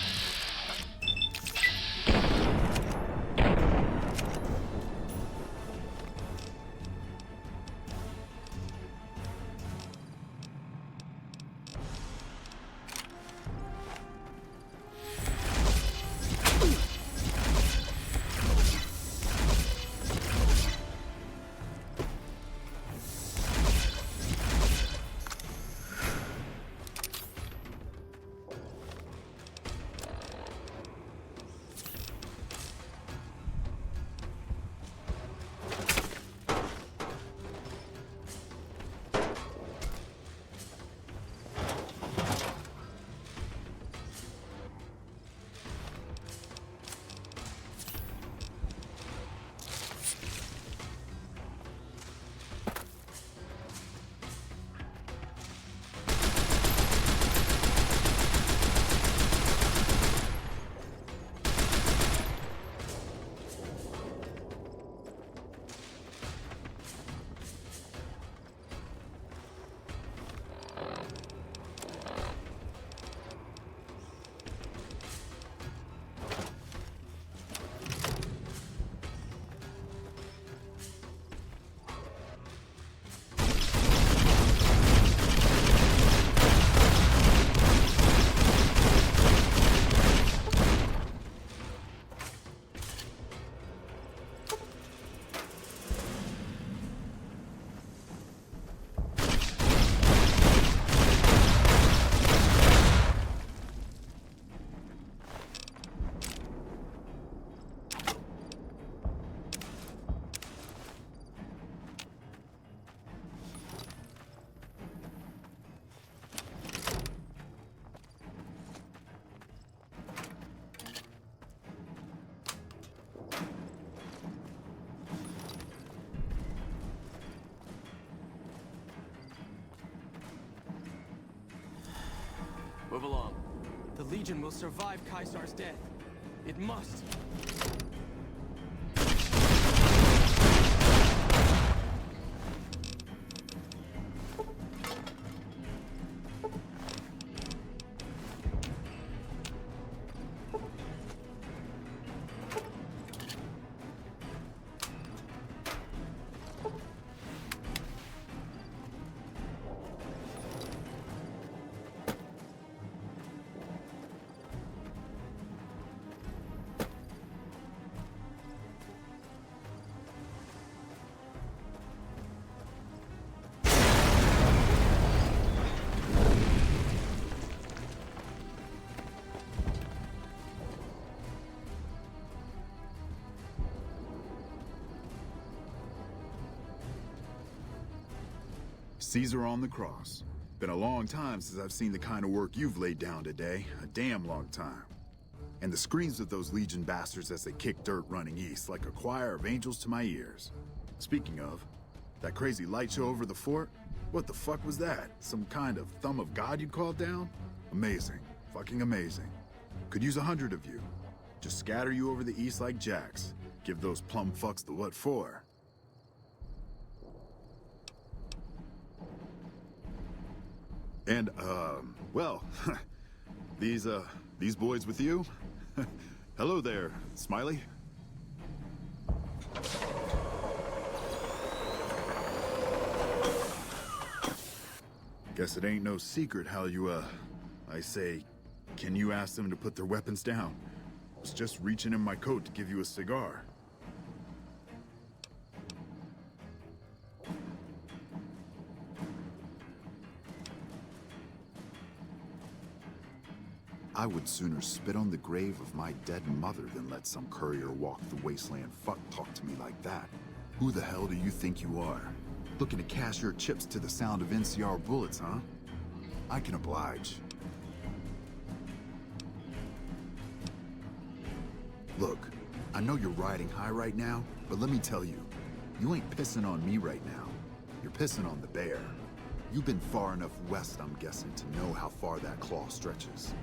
Move along. The Legion will survive Caesar's death. It must. Caesar on the cross. Been a long time since I've seen the kind of work you've laid down today. A damn long time. And the screams of those Legion bastards as they kick dirt running east like a choir of angels to my ears. Speaking of, that crazy light show over the fort? What the fuck was that? Some kind of thumb of God you called down? Amazing. Fucking amazing. Could use 100 of you. Just scatter you over the east like jacks. Give those plum fucks the what for. And, well, these boys with you? Hello there, Smiley. Guess it ain't no secret how you, I say, can you ask them to put their weapons down? Was just reaching in my coat to give you a cigar. I would sooner spit on the grave of my dead mother than let some courier walk the wasteland fuck talk to me like that. Who the hell do you think you are? Looking to cash your chips to the sound of NCR bullets, huh? I can oblige. Look, I know you're riding high right now, but let me tell you, you ain't pissing on me right now. You're pissing on the bear. You've been far enough west, I'm guessing, to know how far that claw stretches.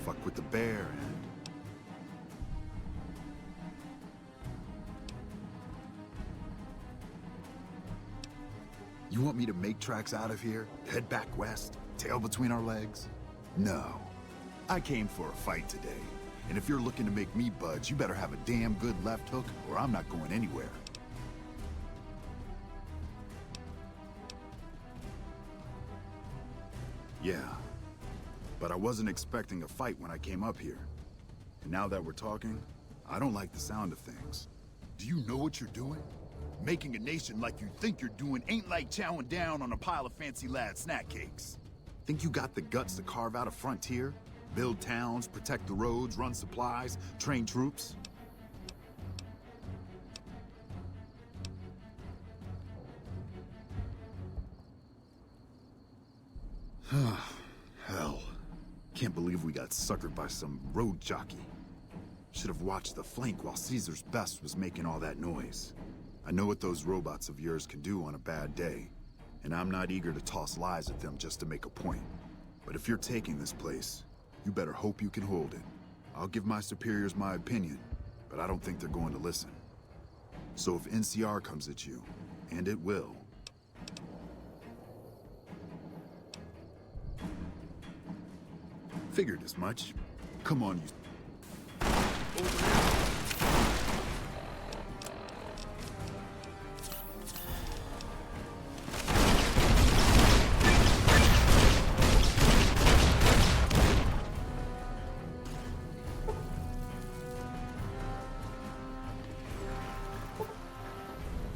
Fuck with the bear and... You want me to make tracks out of here? Head back west? Tail between our legs? No. I came for a fight today. And if you're looking to make me budge, you better have a damn good left hook, or I'm not going anywhere. Yeah. But I wasn't expecting a fight when I came up here. And now that we're talking, I don't like the sound of things. Do you know what you're doing? Making a nation like you think you're doing ain't like chowing down on a pile of fancy lad snack cakes. Think you got the guts to carve out a frontier? Build towns, protect the roads, run supplies, train troops? Hell. Can't believe we got suckered by some road jockey. Should have watched the flank while Caesar's best was making all that noise. I know what those robots of yours can do on a bad day, and I'm not eager to toss lies at them just to make a point. But if you're taking this place, you better hope you can hold it. I'll give my superiors my opinion, but I don't think they're going to listen. So if NCR comes at you, and it will, figured as much. Come on, you...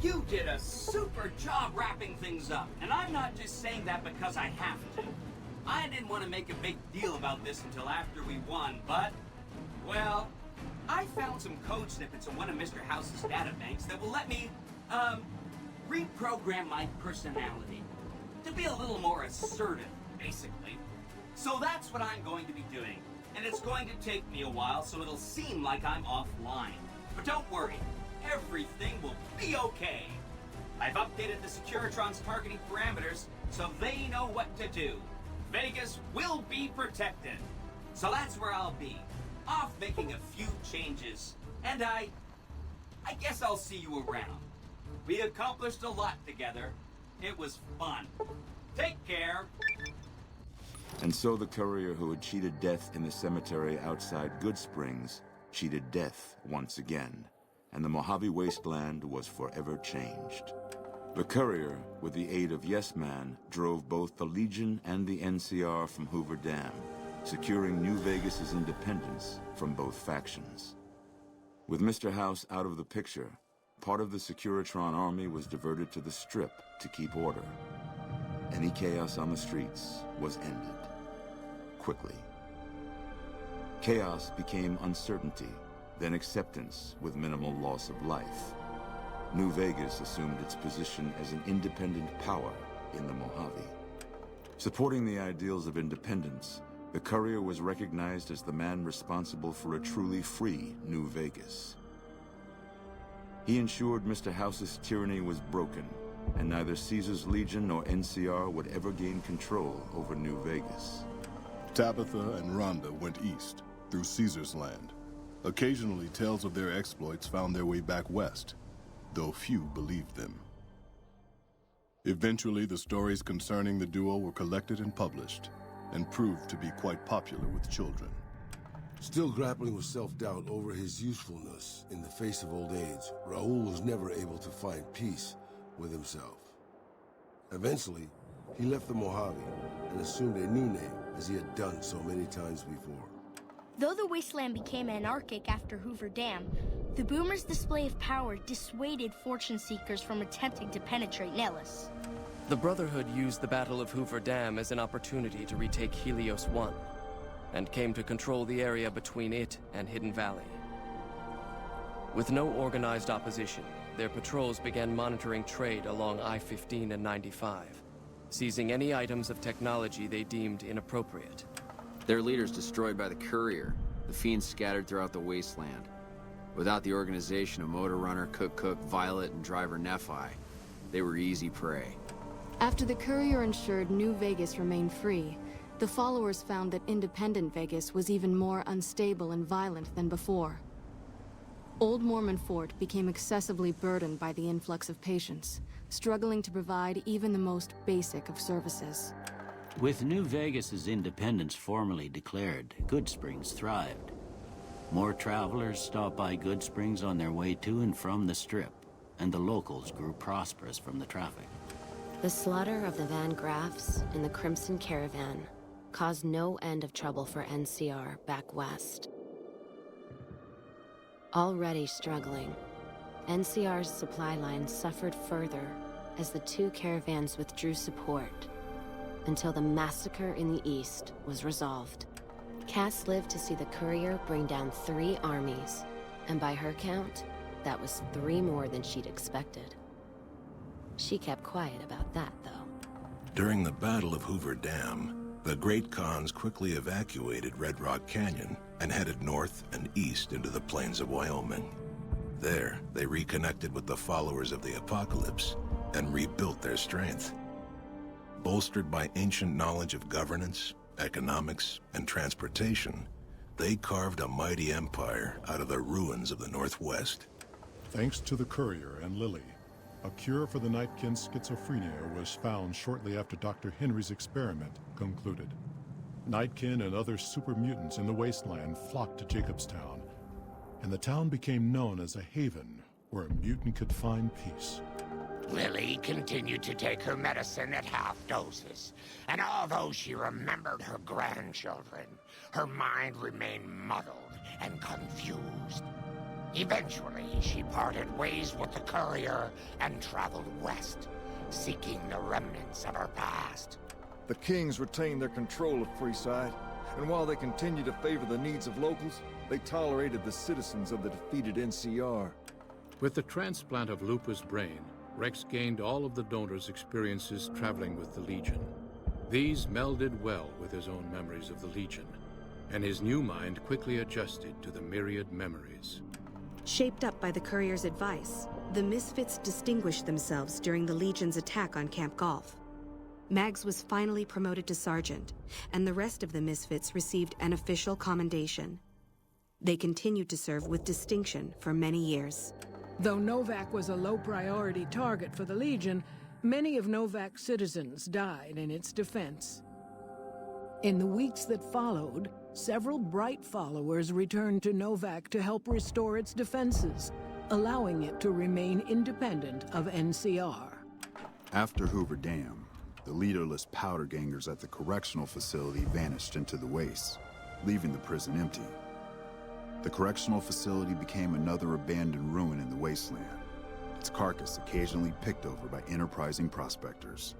You did a super job wrapping things up, and I'm not just saying that because I have to. I didn't want to make a big deal about this until after we won, but, well, I found some code snippets in one of Mr. House's databanks that will let me, reprogram my personality to be a little more assertive, basically. So that's what I'm going to be doing, and it's going to take me a while, so it'll seem like I'm offline. But don't worry, everything will be okay. I've updated the Securitron's targeting parameters, so they know what to do. Vegas will be protected. So that's where I'll be. Off making a few changes. And I guess I'll see you around. We accomplished a lot together. It was fun. Take care. And so the courier who had cheated death in the cemetery outside Goodsprings cheated death once again, and the Mojave Wasteland was forever changed. The courier, with the aid of Yes Man, drove both the Legion and the NCR from Hoover Dam, securing New Vegas's independence from both factions. With Mr. House out of the picture, part of the Securitron army was diverted to the Strip to keep order. Any chaos on the streets was ended. Quickly. Chaos became uncertainty, then acceptance with minimal loss of life. New Vegas assumed its position as an independent power in the Mojave. Supporting the ideals of independence, the courier was recognized as the man responsible for a truly free New Vegas. He ensured Mr. House's tyranny was broken, and neither Caesar's Legion nor NCR would ever gain control over New Vegas. Tabitha and Rhonda went east, through Caesar's land. Occasionally, tales of their exploits found their way back west, though few believed them. Eventually, the stories concerning the duo were collected and published, and proved to be quite popular with children. Still grappling with self-doubt over his usefulness in the face of old age, Raul was never able to find peace with himself. Eventually, he left the Mojave and assumed a new name, as he had done so many times before. Though the wasteland became anarchic after Hoover Dam, the Boomers' display of power dissuaded fortune seekers from attempting to penetrate Nellis. The Brotherhood used the Battle of Hoover Dam as an opportunity to retake Helios 1, and came to control the area between it and Hidden Valley. With no organized opposition, their patrols began monitoring trade along I-15 and 95, seizing any items of technology they deemed inappropriate. Their leaders destroyed by the courier, the fiends scattered throughout the wasteland. Without the organization of Motor Runner, Cook, Violet, and driver Nephi, they were easy prey. After the courier ensured New Vegas remained free, the followers found that independent Vegas was even more unstable and violent than before. Old Mormon Fort became excessively burdened by the influx of patients, struggling to provide even the most basic of services. With New Vegas's independence formally declared, Goodsprings thrived. More travelers stopped by Goodsprings on their way to and from the Strip, and the locals grew prosperous from the traffic. The slaughter of the Van Graffs in the Crimson Caravan caused no end of trouble for NCR back west. Already struggling, NCR's supply line suffered further as the two caravans withdrew support, until the massacre in the east was resolved. Cass lived to see the courier bring down 3 armies, and by her count, that was 3 more than she'd expected. She kept quiet about that, though. During the Battle of Hoover Dam, the Great Khans quickly evacuated Red Rock Canyon and headed north and east into the plains of Wyoming. There, they reconnected with the followers of the Apocalypse and rebuilt their strength. Bolstered by ancient knowledge of governance, economics, and transportation, they carved a mighty empire out of the ruins of the Northwest. Thanks to the courier and Lily, a cure for the Nightkin's schizophrenia was found shortly after Dr. Henry's experiment concluded. Nightkin and other super mutants in the wasteland flocked to Jacobstown, and the town became known as a haven where a mutant could find peace. Lily continued to take her medicine at half doses, and although she remembered her grandchildren, her mind remained muddled and confused. Eventually, she parted ways with the courier and traveled west, seeking the remnants of her past. The Kings retained their control of Freeside, and while they continued to favor the needs of locals, they tolerated the citizens of the defeated NCR. With the transplant of Lupa's brain, Rex gained all of the donor's experiences traveling with the Legion. These melded well with his own memories of the Legion, and his new mind quickly adjusted to the myriad memories. Shaped up by the courier's advice, the Misfits distinguished themselves during the Legion's attack on Camp Golf. Mags was finally promoted to sergeant, and the rest of the Misfits received an official commendation. They continued to serve with distinction for many years. Though Novak was a low-priority target for the Legion, many of Novak's citizens died in its defense. In the weeks that followed, several Bright followers returned to Novak to help restore its defenses, allowing it to remain independent of NCR. After Hoover Dam, the leaderless powder gangers at the correctional facility vanished into the wastes, leaving the prison empty. The correctional facility became another abandoned ruin in the wasteland, its carcass occasionally picked over by enterprising prospectors.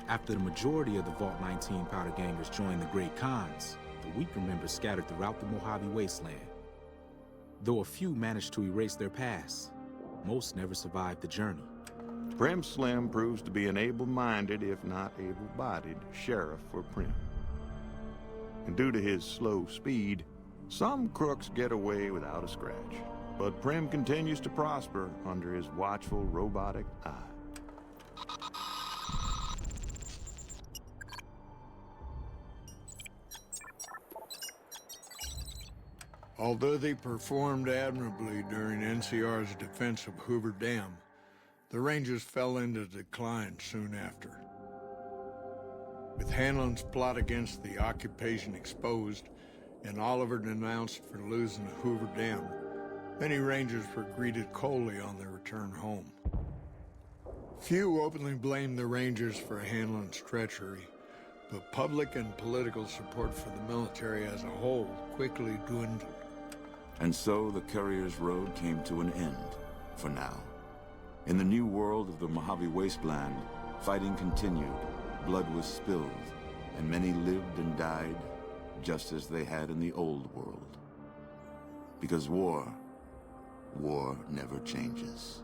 After the majority of the Vault 19 powder gangers joined the Great Khans, the weaker members scattered throughout the Mojave Wasteland. Though a few managed to erase their past, most never survived the journey. Prim Slim proves to be an able-minded, if not able-bodied, sheriff for Prim. And due to his slow speed, some crooks get away without a scratch. But Prim continues to prosper under his watchful, robotic eye. Although they performed admirably during NCR's defense of Hoover Dam, the Rangers fell into decline soon after. With Hanlon's plot against the occupation exposed, and Oliver denounced for losing Hoover Dam, many Rangers were greeted coldly on their return home. Few openly blamed the Rangers for Hanlon's treachery, but public and political support for the military as a whole quickly dwindled. And so the Courier's Road came to an end, for now. In the new world of the Mojave Wasteland, fighting continued, blood was spilled, and many lived and died just as they had in the old world. Because war never changes.